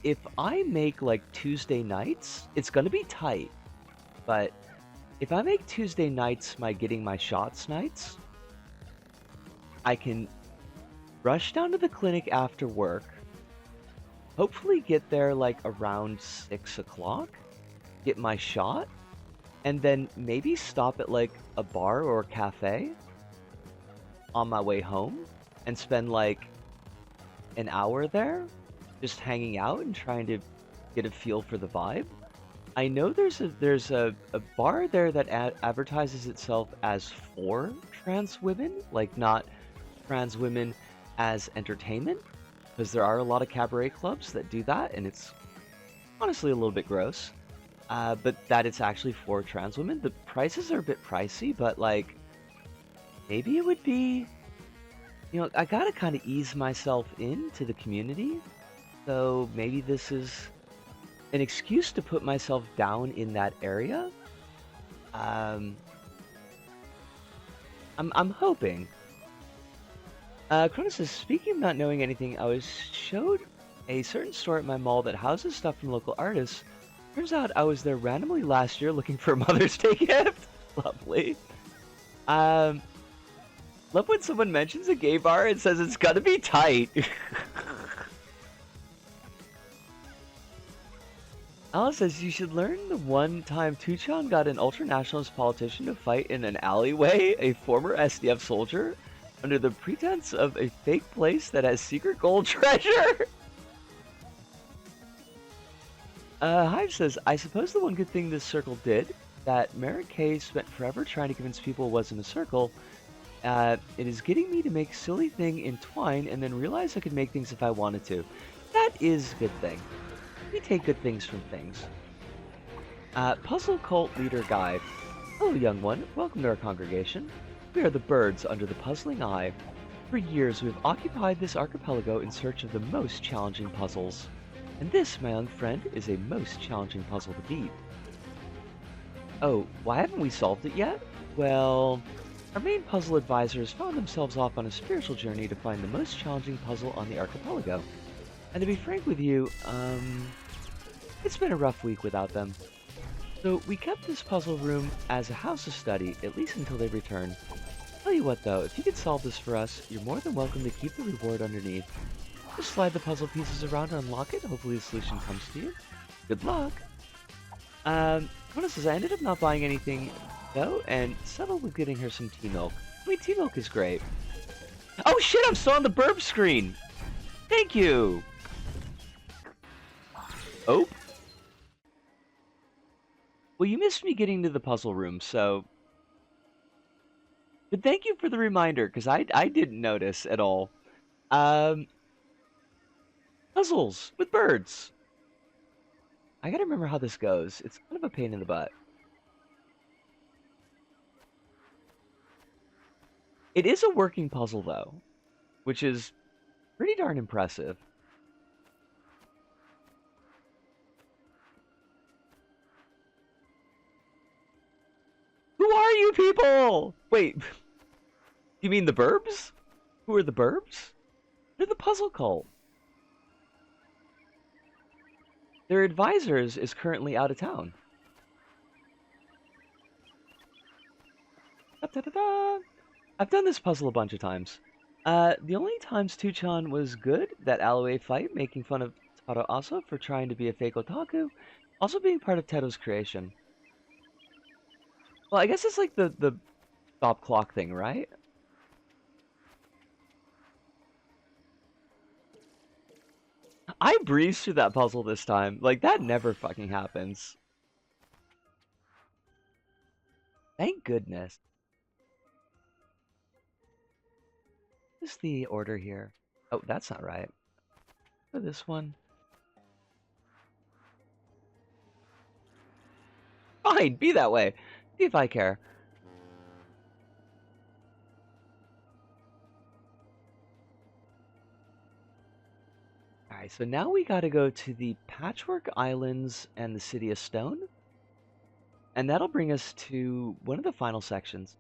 if I make like Tuesday nights, it's gonna be tight, but if I make Tuesday nights my getting my shots nights, I can rush down to the clinic after work, hopefully get there like around 6 o'clock, get my shot, and then maybe stop at like a bar or a cafe on my way home and spend like an hour there just hanging out and trying to get a feel for the vibe. I know there's a bar there that advertises itself as for trans women, like not trans women as entertainment, because there are a lot of cabaret clubs that do that, and it's honestly a little bit gross. But that it's actually for trans women. The prices are a bit pricey, but like maybe it would be, I gotta kind of ease myself into the community. So maybe this is an excuse to put myself down in that area. Um, I'm hoping. Cronus says, speaking of not knowing anything, I was showed a certain store at my mall that houses stuff from local artists. Turns out I was there randomly last year looking for a Mother's Day gift. Lovely. Um, Love when someone mentions a gay bar and says it's gonna be tight. Alice says you should learn the one time Tuchan got an ultranationalist politician to fight in an alleyway, a former SDF soldier, under the pretense of a fake place that has secret gold treasure. Hive says, I suppose the one good thing this circle did, that Mary Kay spent forever trying to convince people it wasn't a circle, it is getting me to make silly thing in Twine and then realize I could make things if I wanted to. That is a good thing. We take good things from things. Puzzle Cult Leader Guy. Hello, young one. Welcome to our congregation. We are the birds under the puzzling eye. For years, we have occupied this archipelago in search of the most challenging puzzles. And this, my young friend, is a most challenging puzzle to beat. Oh, why haven't we solved it yet? Well, our main puzzle advisors found themselves off on a spiritual journey to find the most challenging puzzle on the archipelago. And to be frank with you, it's been a rough week without them. So we kept this puzzle room as a house of study, at least until they return. Tell you what though, if you could solve this for us, you're more than welcome to keep the reward underneath. Just slide the puzzle pieces around and unlock it, hopefully the solution comes to you. Good luck! Rona says, I ended up not buying anything though, and settled with getting her some tea milk. I mean, tea milk is great. Oh shit, I'm still on the burp screen! Thank you! Oh. Well, you missed me getting to the puzzle room, so... But thank you for the reminder, because I didn't notice at all. Puzzles with birds. I gotta remember how this goes. It's kind of a pain in the butt. It is a working puzzle, though, which is pretty darn impressive. Who are you people? Wait, you mean the Burbs? Who are the Burbs? They're the puzzle cult. Their advisors is currently out of town. Da-da-da-da. I've done this puzzle a bunch of times. The only times Tuchan was good, that alleyway fight, making fun of Taro Asa for trying to be a fake otaku, also being part of Tedo's creation. Well, I guess it's like the stop clock thing, right? I breezed through that puzzle this time. Like, that never fucking happens. Thank goodness. What's the order here? Oh, that's not right. for this one. Fine, be that way. See if I care. Alright, so now we gotta go to the Patchwork Islands and the City of Stone. And that'll bring us to one of the final sections.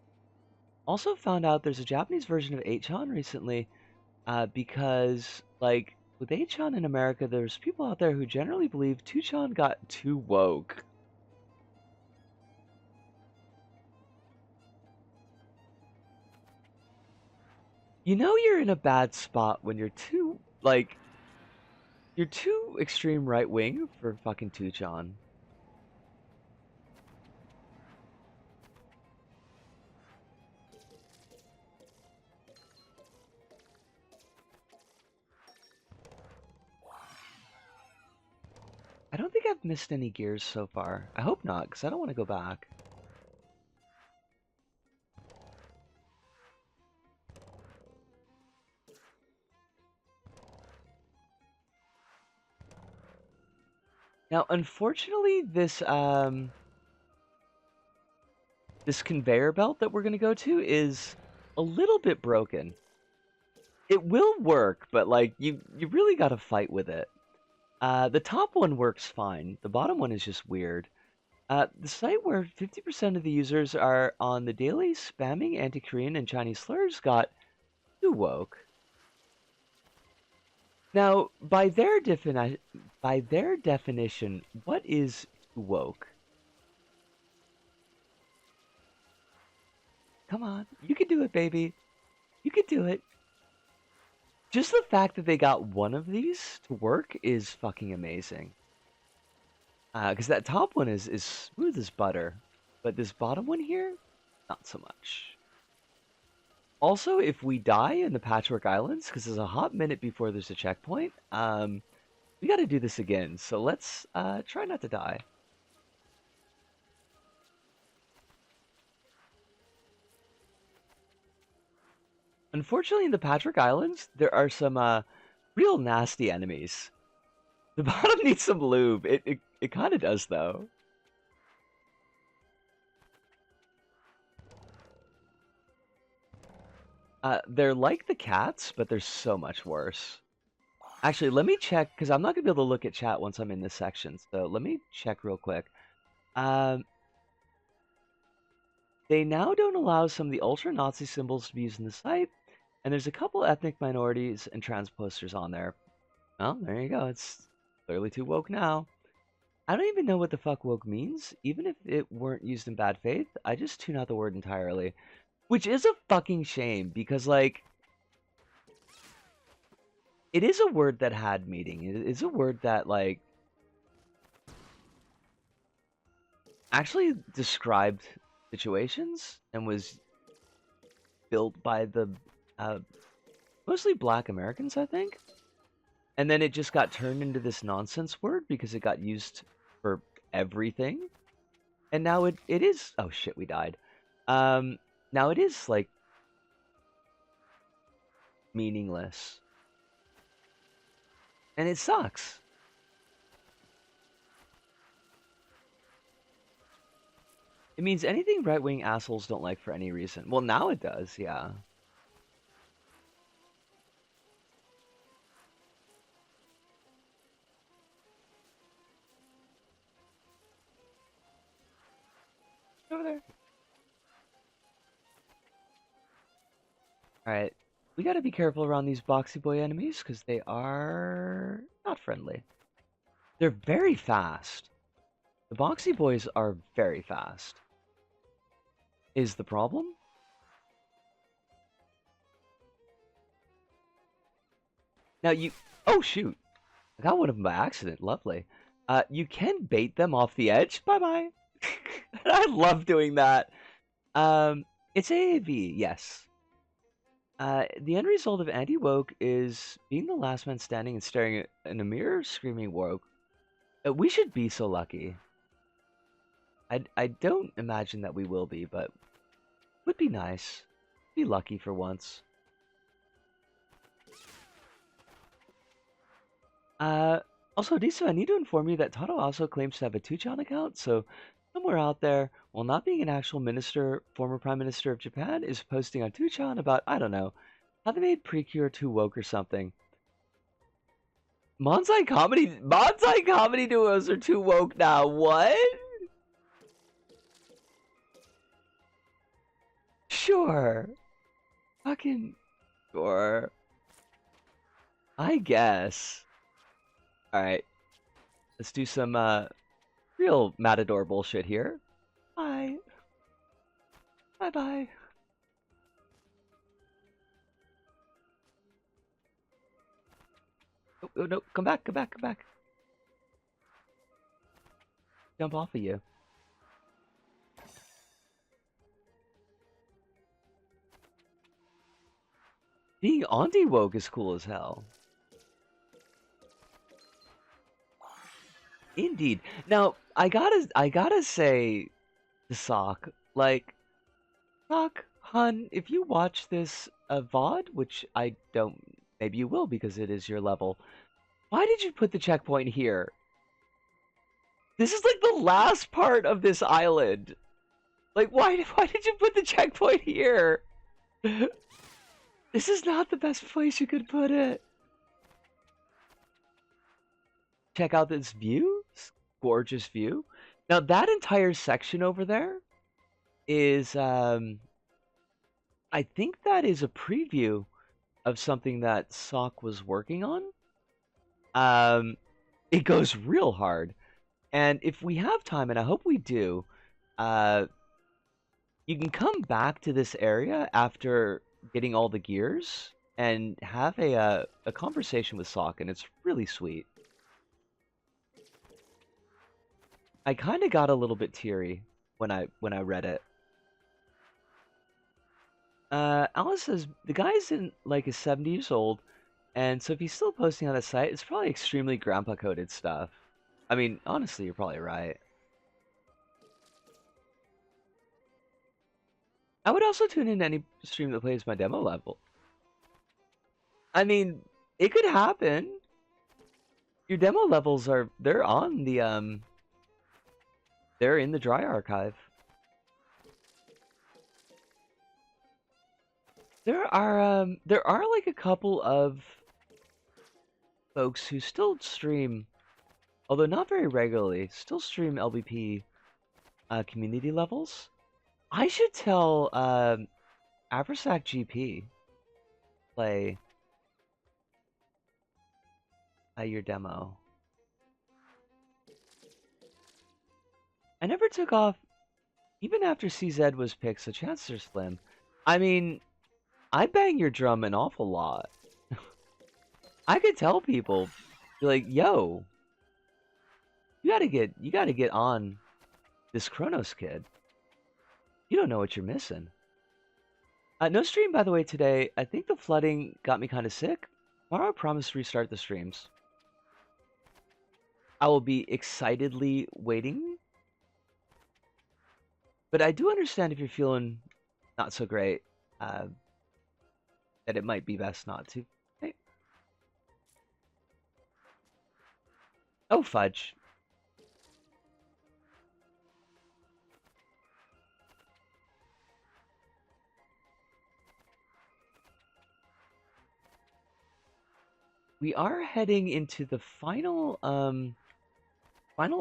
Also found out there's a Japanese version of 8chan recently, because, like, with 8chan in America, there's people out there who generally believe 2chan got too woke. You know you're in a bad spot when you're too, like, you're too extreme right-wing for fucking 2chan. I don't think I've missed any gears so far. I hope not, because I don't want to go back. Now, unfortunately, this conveyor belt that we're going to go to is a little bit broken. It will work, but, like, you really got to fight with it. The top one works fine. The bottom one is just weird. The site where 50% of the users are on the daily spamming anti-Korean and Chinese slurs got too woke. Now, by their definition, what is woke? Come on, you can do it, baby. You can do it. Just the fact that they got one of these to work is fucking amazing. Because that top one is smooth as butter, but this bottom one here, not so much. Also, if we die in the Patchwork Islands, because there's a hot minute before there's a checkpoint, we got to do this again. So let's try not to die. Unfortunately, in the Patchwork Islands, there are some real nasty enemies. The bottom needs some lube. It kind of does, though. They're like the cats, but they're so much worse. Actually, let me check, because I'm not going to be able to look at chat once I'm in this section. So let me check real quick. They now don't allow some of the ultra-Nazi symbols to be used in the site, and there's a couple ethnic minorities and trans posters on there. Well, there you go. It's clearly too woke now. I don't even know what the fuck woke means. Even if it weren't used in bad faith, I just tune out the word entirely. Which is a fucking shame, because, like, it is a word that had meaning. It is a word that, like, actually described situations and was built by the mostly black Americans, I think. And then it just got turned into this nonsense word because it got used for everything. And now it is... Oh shit, we died. Now it is, like, meaningless. And it sucks. It means anything right-wing assholes don't like for any reason. Well, now it does, yeah. Over there. Alright. We gotta be careful around these Boxy Boy enemies, because they are not friendly. They're very fast. The Boxy Boys are very fast. Is the problem? Now you... Oh, shoot. I got one of them by accident. Lovely. You can bait them off the edge. Bye-bye. I love doing that. It's AAV, yes. The end result of anti-woke is being the last man standing and staring in a mirror, screaming woke. We should be so lucky. I don't imagine that we will be, but would be nice. Be lucky for once. Uh, Also, Disa, I need to inform you that Tado also claims to have a Tuchan account, so somewhere out there, while not being an actual minister, former prime minister of Japan is posting on Tuchan about, I don't know, how they made Precure too woke or something. Manzai comedy duos are too woke now. What? Sure. Fucking sure. I guess. Alright, let's do some real Matador bullshit here. Bye. Bye bye. Oh, oh, no, come back, come back, come back. Jump off of you. Being anti-woke is cool as hell. Indeed. Now, I gotta say to Sock, like, Sock, hun, if you watch this VOD, which I don't, maybe you will because it is your level, why did you put the checkpoint here? This is like the last part of this island. Like, why did you put the checkpoint here? This is not the best place you could put it. Check out this view. Gorgeous view. Now, that entire section over there is, I think that is a preview of something that Sock was working on. Um, it goes real hard. And if we have time, and I hope we do, uh, you can come back to this area after getting all the gears and have a conversation with Sock, and it's really sweet. I kind of got a little bit teary when I read it. Alice says the guy's in like his 70 years old, and so if he's still posting on the site, it's probably extremely grandpa coded stuff. I mean, honestly, you're probably right. I would also tune in to any stream that plays my demo level. I mean, it could happen. Your demo levels they're on the they're in the dry archive. There are like a couple of folks who still stream, although not very regularly, still stream LBP community levels. I should tell Aversack GP play your demo. I never took off even after CZ was picked, so chances are slim. I mean, I bang your drum an awful lot. I could tell people, be like, yo, you gotta get on this Kronos kid. You don't know what you're missing. No stream, by the way, today. I think the flooding got me kind of sick. Tomorrow I promise to restart the streams. I will be excitedly waiting. But I do understand if you're feeling not so great, that it might be best not to. Hey. Oh, fudge. We are heading into the final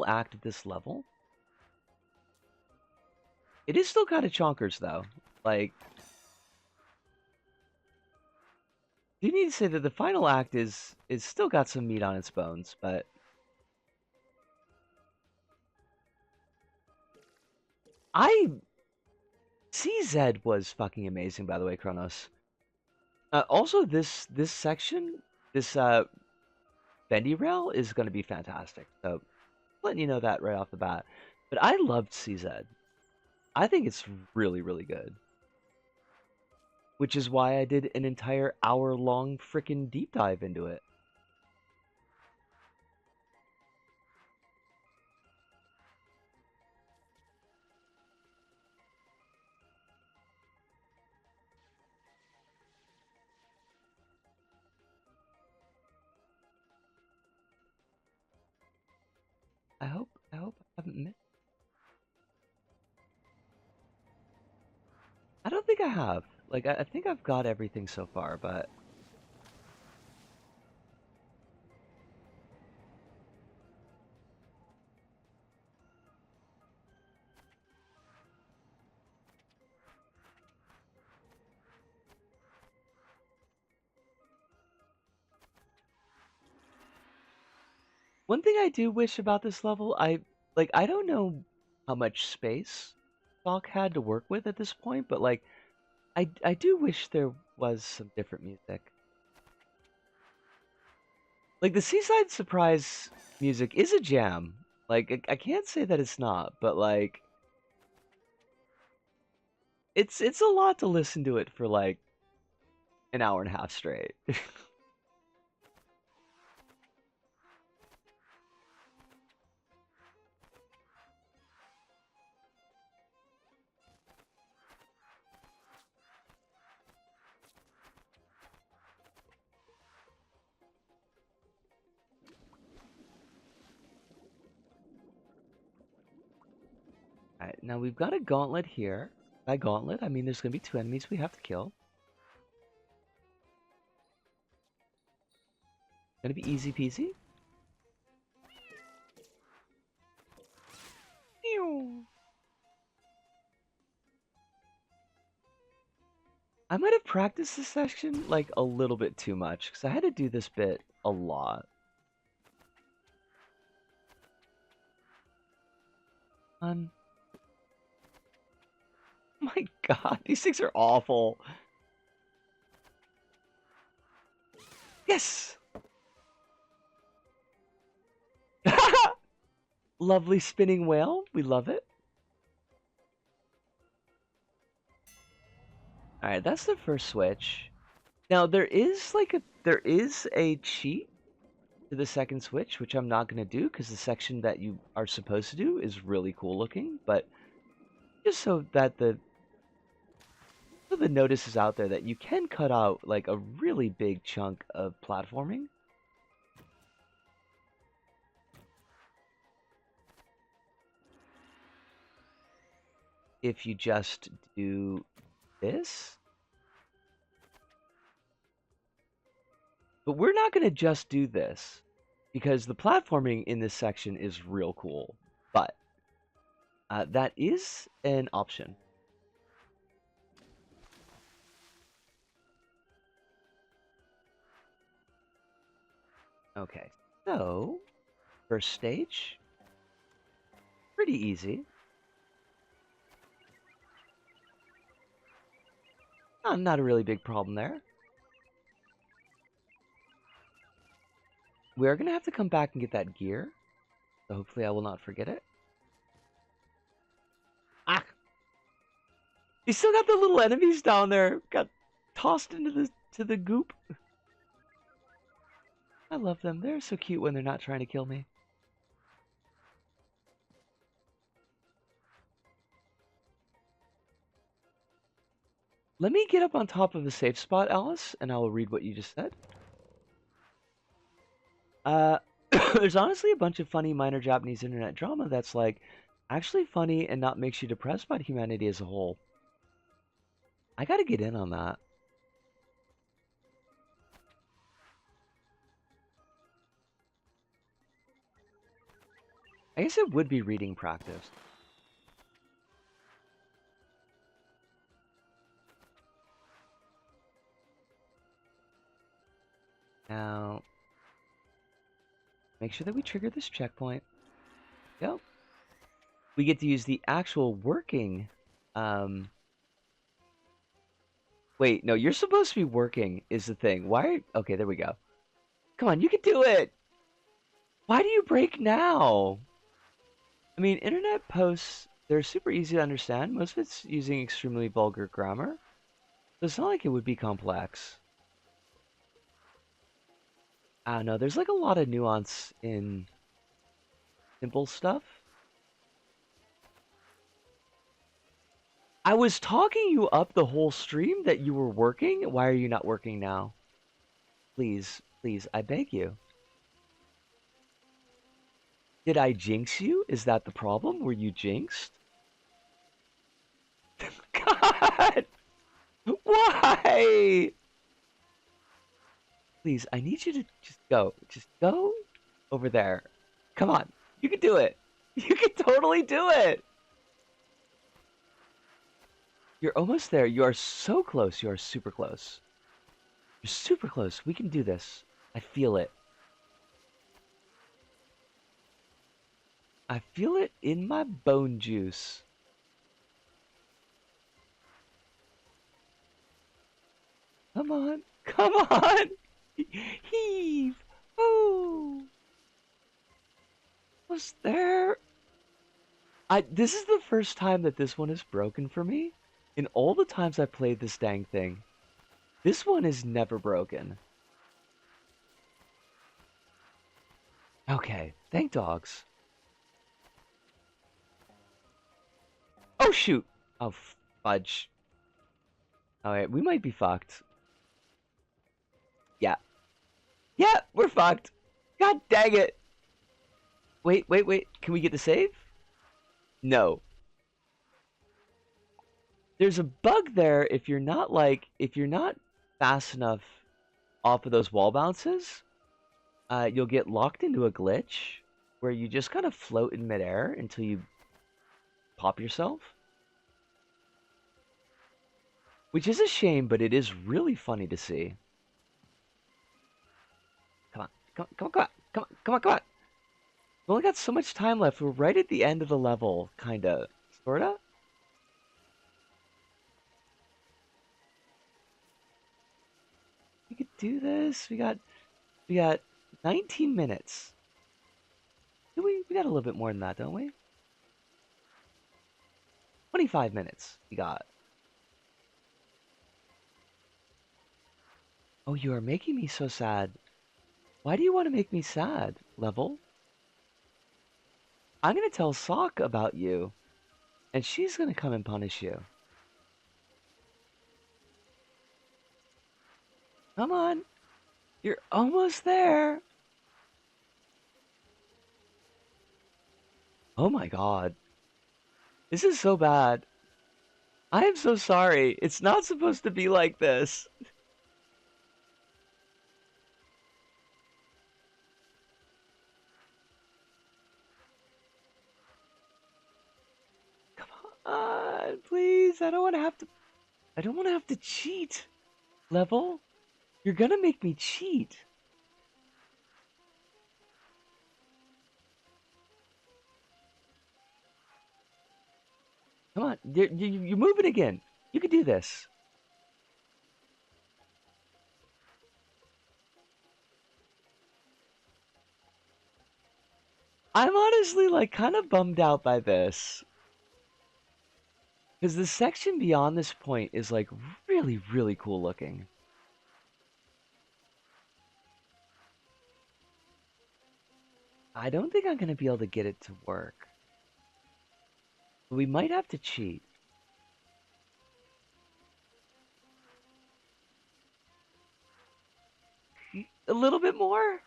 act of this level. It is still kind of chonkers though. Like, you need to say that the final act is still got some meat on its bones, but CZ was fucking amazing, by the way, Kronos. Also, this section, this bendy rail is going to be fantastic. So, letting you know that right off the bat. But I loved CZ. I think it's really, really good. Which is why I did an entire hour-long freaking deep dive into it. I hope I haven't missed. I don't think I have. Like, I think I've got everything so far, but one thing I do wish about this level, I don't know how much space Doc had to work with at this point, but like, I do wish there was some different music. Like the Seaside Surprise music is a jam. Like I can't say that it's not, but like it's a lot to listen to it for like an hour and a half straight. Alright, now we've got a gauntlet here. By gauntlet, I mean there's gonna be two enemies we have to kill. Gonna be easy peasy. Ew. I might have practiced this section like a little bit too much because I had to do this bit a lot. Oh my god, these things are awful. Yes! Lovely spinning whale. We love it. Alright, that's the first switch. Now there is a cheat to the second switch, which I'm not gonna do because the section that you are supposed to do is really cool looking, but just so the notice is out there that you can cut out like a really big chunk of platforming. If you just do this. But we're not going to just do this because the platforming in this section is real cool. But that is an option. Okay, so first stage, pretty easy. Not a really big problem there. We are going to have to come back and get that gear. So hopefully I will not forget it. Ah! You still got the little enemies down there. Got tossed into the goop. I love them. They're so cute when they're not trying to kill me. Let me get up on top of the safe spot, Alice, and I will read what you just said. There's honestly a bunch of funny minor Japanese internet drama that's like actually funny and not makes you depressed about humanity as a whole. I gotta get in on that. I guess it would be reading practice. Now, make sure that we trigger this checkpoint. Yep. We get to use the actual working. Wait, no, you're supposed to be working is the thing. Why? Okay, there we go. Come on, you can do it. Why do you break now? I mean, internet posts, they're super easy to understand. Most of it's using extremely vulgar grammar. So it's not like it would be complex. I don't know, there's like a lot of nuance in simple stuff. I was talking you up the whole stream that you were working. Why are you not working now? Please, please, I beg you. Did I jinx you? Is that the problem? Were you jinxed? God! Why? Please, I need you to just go. Just go over there. Come on. You can do it. You can totally do it. You're almost there. You are so close. You are super close. You're super close. We can do this. I feel it. I feel it in my bone juice. Come on. Come on. Heave. Oh. Was there? This is the first time that this one is broken for me. In all the times I played this dang thing, this one is never broken. Okay, thank dogs. Oh shoot! Oh fudge. Alright, we might be fucked. Yeah. Yeah, we're fucked. God dang it. Wait, wait, wait. Can we get the save? No. There's a bug there if you're not fast enough off of those wall bounces, you'll get locked into a glitch where you just kind of float in midair until you pop yourself. Which is a shame, but it is really funny to see. Come on, come on, come on, come on, come on, come on. We've only got so much time left. We're right at the end of the level, kinda, sorta. We could do this. We got 19 minutes. We got a little bit more than that, don't we? 25 minutes. We got. Oh, you are making me so sad. Why do you want to make me sad, Level? I'm gonna tell Sock about you, and she's gonna come and punish you. Come on. You're almost there. Oh my god. This is so bad. I am so sorry. It's not supposed to be like this. Come on, please. I don't want to have to cheat. Level, you're gonna make me cheat. Come on. You're moving again. You can do this. I'm honestly like kind of bummed out by this. Because the section beyond this point is like really, really cool looking. I don't think I'm going to be able to get it to work. We might have to cheat. A little bit more?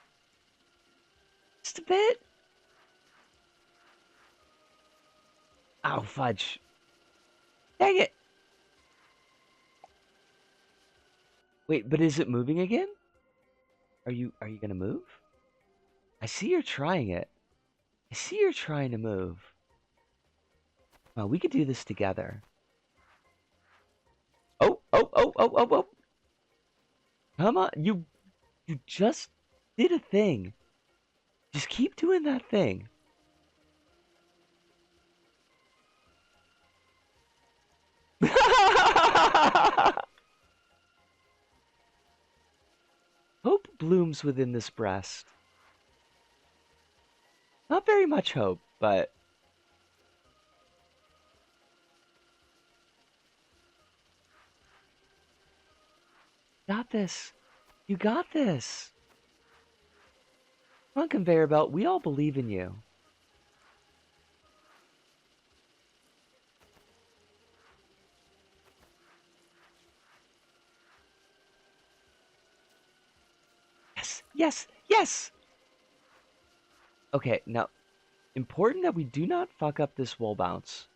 Just a bit? Oh, fudge. Dang it! Wait, but is it moving again? Are you gonna move? I see you're trying it. I see you're trying to move. Well, we could do this together. Oh, oh, oh, oh, oh, oh. Come on, you just did a thing. Just keep doing that thing. Hope blooms within this breast. Not very much hope, but got this. You got this. Come on, conveyor belt. We all believe in you. Yes, yes, yes. Okay, now Important that we do not fuck up this wall bounce.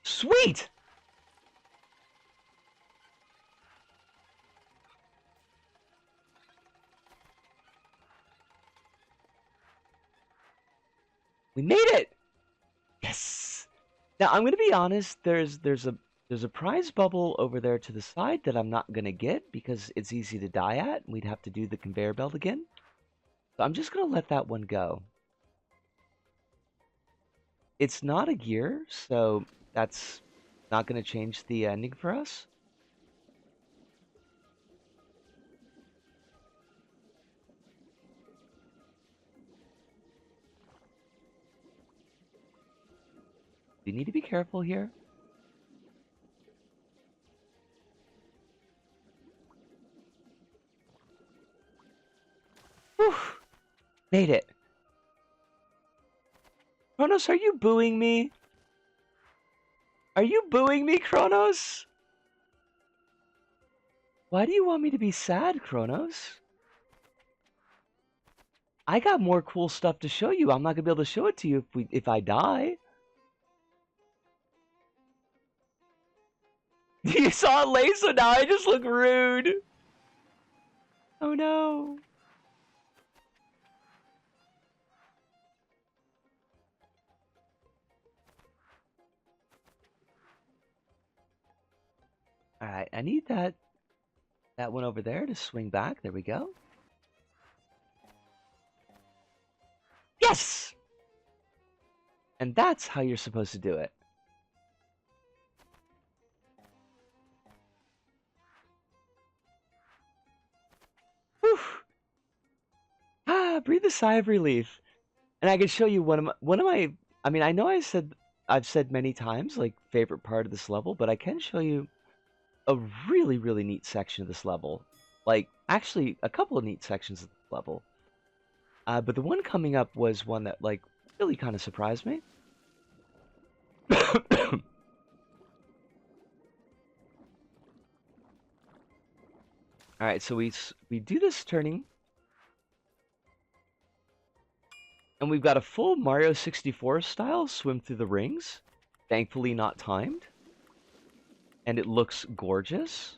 Sweet! We made it! Yes! Now I'm gonna be honest, there's a prize bubble over there to the side that I'm not gonna get because it's easy to die at, and we'd have to do the conveyor belt again. So I'm just gonna let that one go. It's not a gear, so that's not gonna change the ending for us. You need to be careful here. Whew! Made it. Kronos, are you booing me? Are you booing me, Kronos? Why do you want me to be sad, Kronos? I got more cool stuff to show you. I'm not gonna be able to show it to you if I die. You saw it late, so now I just look rude. Oh no. Alright, I need that one over there to swing back. There we go. Yes! And that's how you're supposed to do it. Whew. Ah, breathe a sigh of relief. And I can show you one of my I mean, I know I've said many times like favorite part of this level, but I can show you a really, really neat section of this level. Like, actually, a couple of neat sections of the level. But the one coming up was one that, like, really kind of surprised me. Alright, so we do this turning. And we've got a full Mario 64 style swim through the rings. Thankfully not timed. And it looks gorgeous.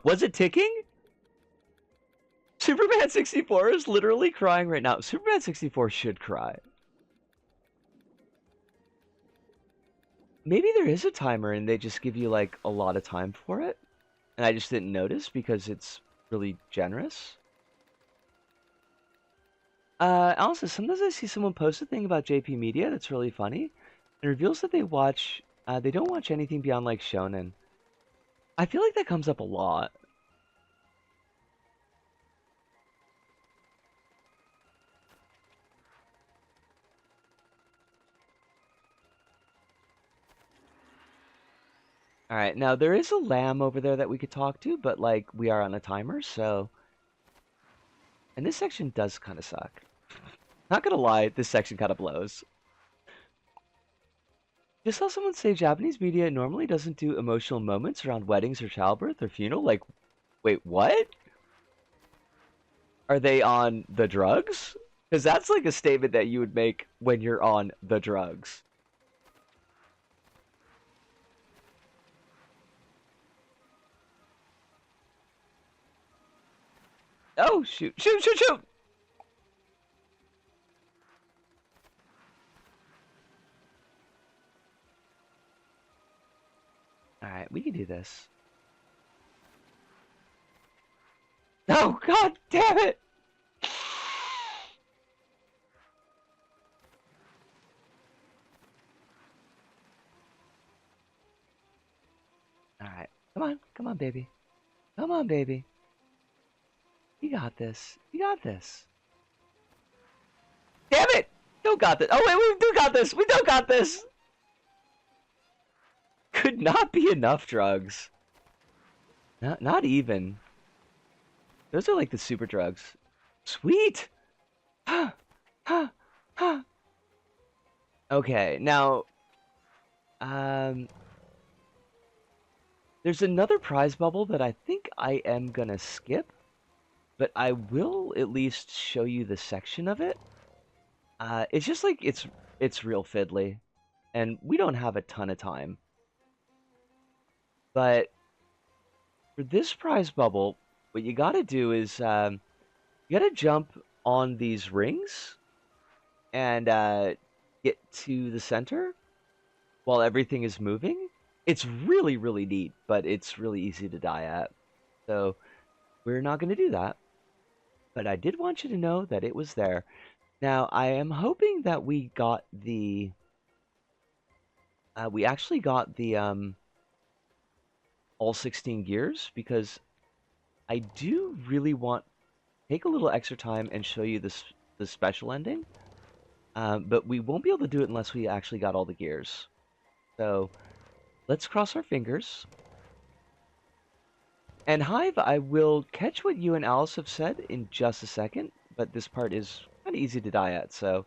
Was it ticking? Superman 64 is literally crying right now. Superman 64 should cry. Maybe there is a timer and they just give you like a lot of time for it. And I just didn't notice because it's really generous. Also, sometimes I see someone post a thing about JP Media that's really funny. It reveals that they don't watch anything beyond like shonen. I feel like that comes up a lot. Alright, now there is a lamb over there that we could talk to, but like we are on a timer, so. And this section does kind of suck. Not gonna lie, this section kind of blows. Just saw someone say Japanese media normally doesn't do emotional moments around weddings or childbirth or funeral. Like, wait, what? Are they on the drugs? Because that's like a statement that you would make when you're on the drugs. Oh, shoot, shoot, shoot, shoot! Alright, we can do this. Oh, god damn it! Alright, come on, baby. Come on, baby. You got this. You got this. Damn it! Don't got this. Oh wait, we do got this. We don't got this. Could not be enough drugs. Not even. Those are like the super drugs. Sweet. Okay, now, um, there's another prize bubble that I think I am gonna skip, but I will at least show you the section of it. It's just like it's real fiddly, and we don't have a ton of time. But for this prize bubble, what you gotta do is you gotta jump on these rings and get to the center while everything is moving. It's really, really neat, but it's really easy to die at. So we're not going to do that. But I did want you to know that it was there. Now, I am hoping that we got the... we actually got the all 16 gears, because I do really want to take a little extra time and show you this the special ending. But we won't be able to do it unless we actually got all the gears. So let's cross our fingers. And Hive, I will catch what you and Alice have said in just a second, but this part is kind of easy to die at, so...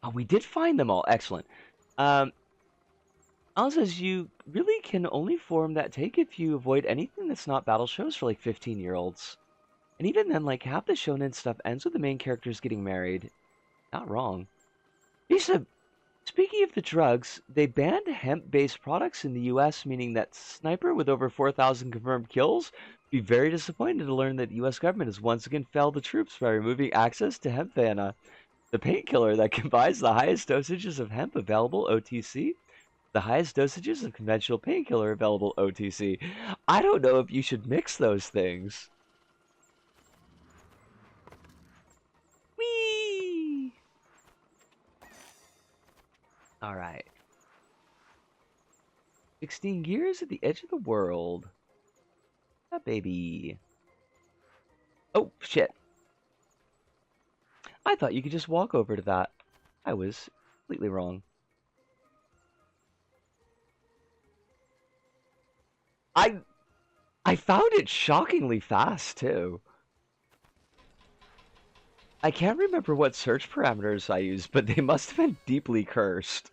Oh, we did find them all. Excellent. Alice says you really can only form that take if you avoid anything that's not battle shows for like 15-year-olds. And even then, like, half the shonen stuff ends with the main characters getting married. Not wrong. Lisa, speaking of the drugs, they banned hemp-based products in the US, meaning that Sniper, with over 4,000 confirmed kills, would be very disappointed to learn that the US government has once again failed the troops by removing access to hempvana, the painkiller that combines the highest dosages of hemp available OTC, the highest dosages of conventional painkiller available OTC. I don't know if you should mix those things. Whee! Alright. 16 gears at the edge of the world. Ah, baby. Oh, shit. I thought you could just walk over to that. I was completely wrong. I I found it shockingly fast, too. I can't remember what search parameters I used, but they must have been deeply cursed.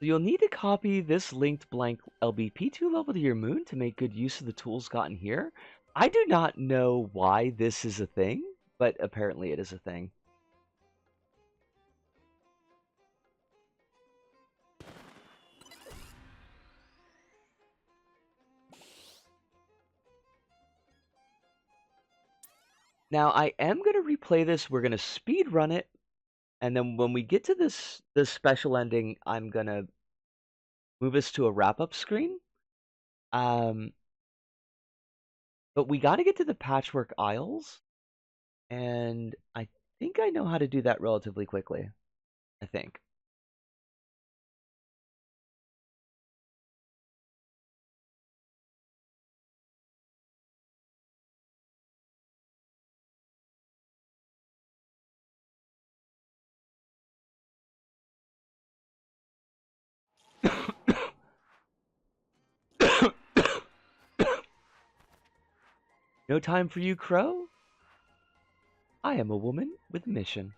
So you'll need to copy this linked blank LBP2 level to your moon to make good use of the tools gotten here. I do not know why this is a thing, but apparently it is a thing. Now, I am going to replay this. We're going to speed run it. And then when we get to this special ending, I'm going to move us to a wrap-up screen. But we got to get to the Patchwork Isles. And I think I know how to do that relatively quickly. I think. No time for you, Crow? I am a woman with mission.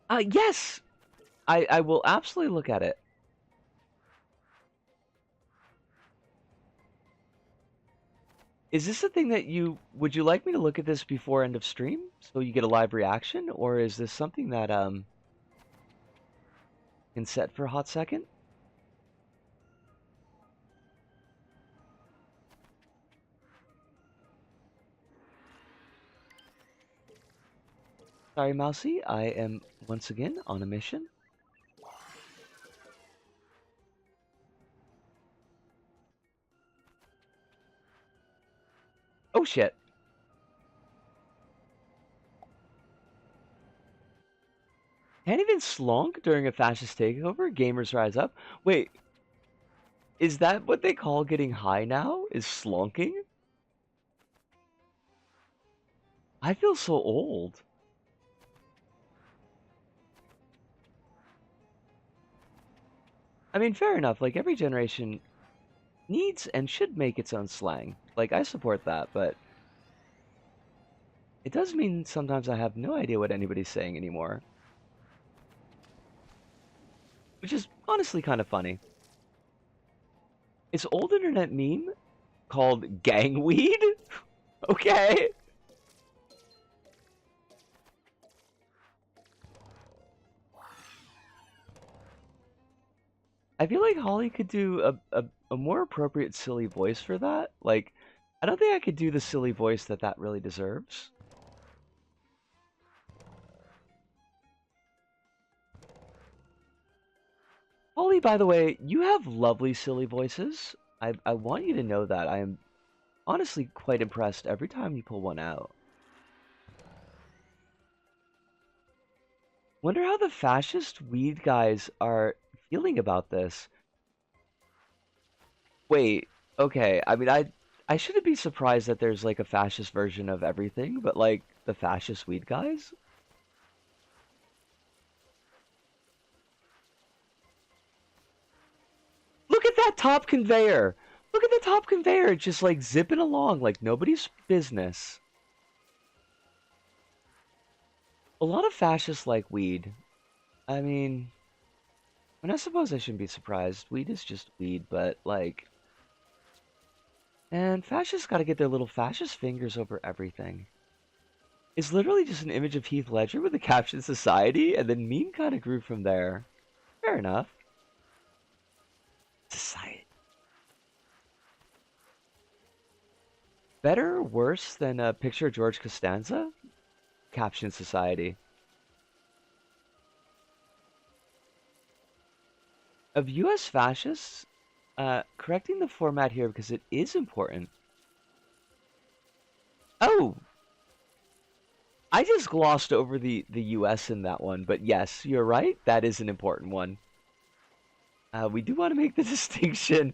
Yes! I will absolutely look at it. Is this a thing that would you like me to look at this before end of stream so you get a live reaction, or is this something that can set for a hot second? Sorry, Mousy, I am once again on a mission. Oh shit. Can't even slunk during a fascist takeover? Gamers rise up? Wait, is that what they call getting high now? Is slunking? I feel so old. I mean, fair enough. Like, every generation needs and should make its own slang. Like, I support that, but it does mean sometimes I have no idea what anybody's saying anymore. Which is honestly kind of funny. It's old internet meme called gangweed? Okay. I feel like Holly could do a more appropriate silly voice for that. Like, I don't think I could do the silly voice that really deserves. Holly, by the way, you have lovely silly voices. I want you to know that. I am honestly quite impressed every time you pull one out. Wonder how the fascist weed guys are feeling about this. Wait, okay. I mean, I shouldn't be surprised that there's like a fascist version of everything, but like the fascist weed guys? Look at that top conveyor. Look at the top conveyor just like zipping along like nobody's business. A lot of fascists like weed. I mean, I suppose I shouldn't be surprised. Weed is just weed, but like, and fascists gotta get their little fascist fingers over everything. It's literally just an image of Heath Ledger with the caption "Society," and then meme kind of grew from there. Fair enough. Society. Better or worse than a picture of George Costanza? Caption "Society." Of US fascists, correcting the format here because it is important. Oh, I just glossed over the US in that one, but yes, you're right. That is an important one. We do want to make the distinction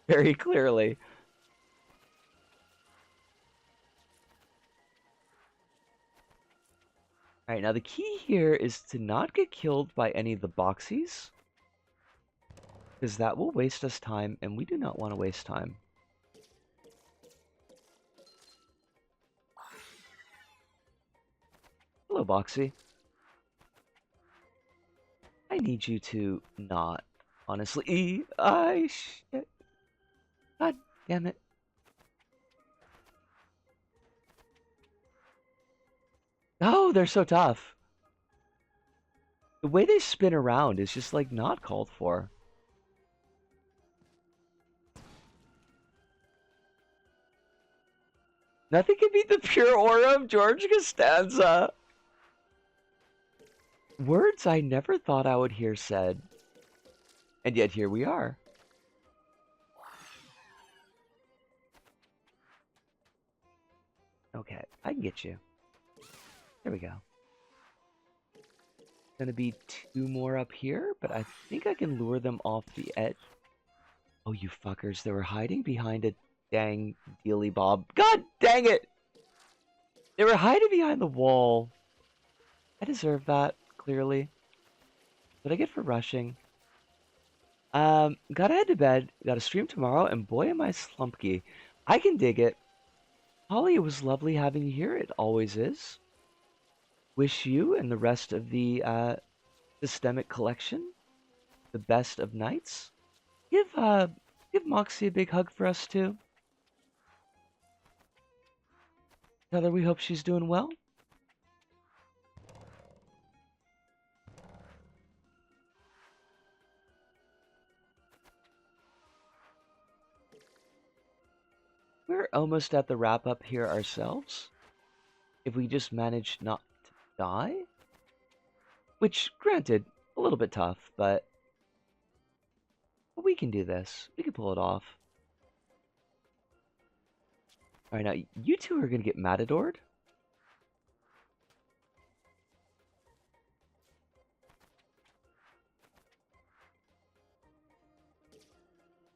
very clearly. All right, now the key here is to not get killed by any of the boxies, because that will waste us time, and we do not want to waste time. Hello, Boxy. I need you to not, honestly. Shit. God damn it. Oh, they're so tough. The way they spin around is just like not called for. Nothing can beat the pure aura of George Costanza. Words I never thought I would hear said. And yet here we are. Okay, I can get you. There we go. Gonna be two more up here, but I think I can lure them off the edge. Oh, you fuckers, they were hiding behind a dang dealy bob. God dang it! They were hiding behind the wall. I deserve that, clearly. What I get for rushing? Gotta head to bed, gotta stream tomorrow, and boy am I slumpy. I can dig it. Holly, it was lovely having you here, it always is. Wish you and the rest of the systemic collection the best of nights. Give Moxie a big hug for us too. Tell her we hope she's doing well. We're almost at the wrap up here ourselves. If we just manage not to die, which granted, a little bit tough, but we can do this. We can pull it off. Alright, now you two are gonna get matadored.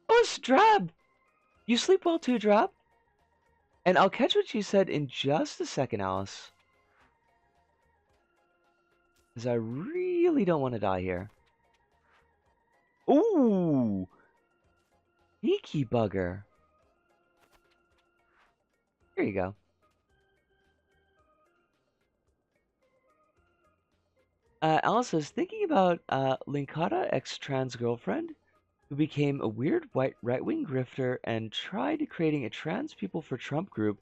Oh, it's Drab! You sleep well too, Drab? And I'll catch what you said in just a second, Alice. Because I really don't want to die here. Ooh! Sneaky bugger. Here you go. Alice says, thinking about Linkara ex-trans girlfriend, who became a weird white right-wing grifter and tried creating a trans people for Trump group,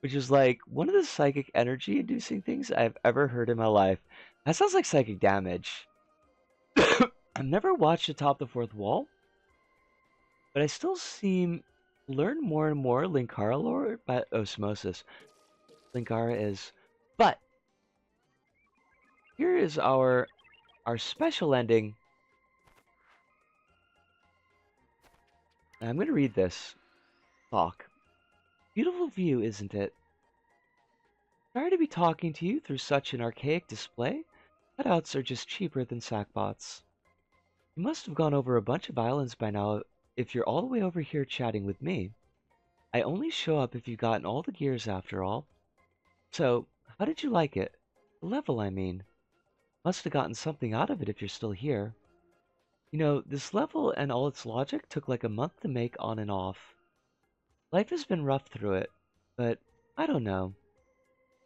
which is like one of the psychic energy inducing things I've ever heard in my life. That sounds like psychic damage. I've never watched Atop the Fourth Wall, but I still seem learn more and more Linkara lore by osmosis. Linkara is. But here is our special ending. I'm gonna read this. Talk. Beautiful view, isn't it? Sorry to be talking to you through such an archaic display. Cutouts are just cheaper than sackbots. You must have gone over a bunch of islands by now if you're all the way over here chatting with me. I only show up if you've gotten all the gears after all. So, how did you like it? The level, I mean. Must have gotten something out of it if you're still here. You know, this level and all its logic took like a month to make on and off. Life has been rough through it, but I don't know.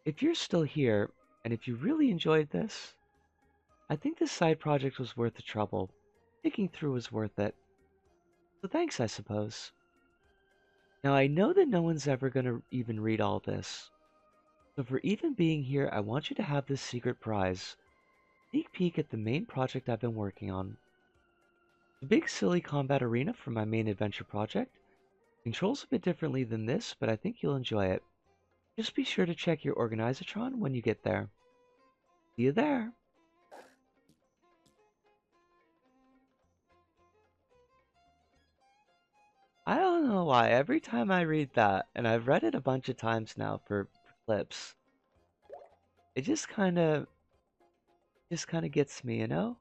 If you're still here, and if you really enjoyed this, I think this side project was worth the trouble. Thinking through was worth it. So thanks, I suppose. Now I know that no one's ever gonna even read all this. So for even being here, I want you to have this secret prize. Sneak peek at the main project I've been working on. The big silly combat arena for my main adventure project. Controls a bit differently than this, but I think you'll enjoy it. Just be sure to check your Organizatron when you get there. See you there! I don't know why, every time I read that, and I've read it a bunch of times now for clips, it just kinda gets me, you know?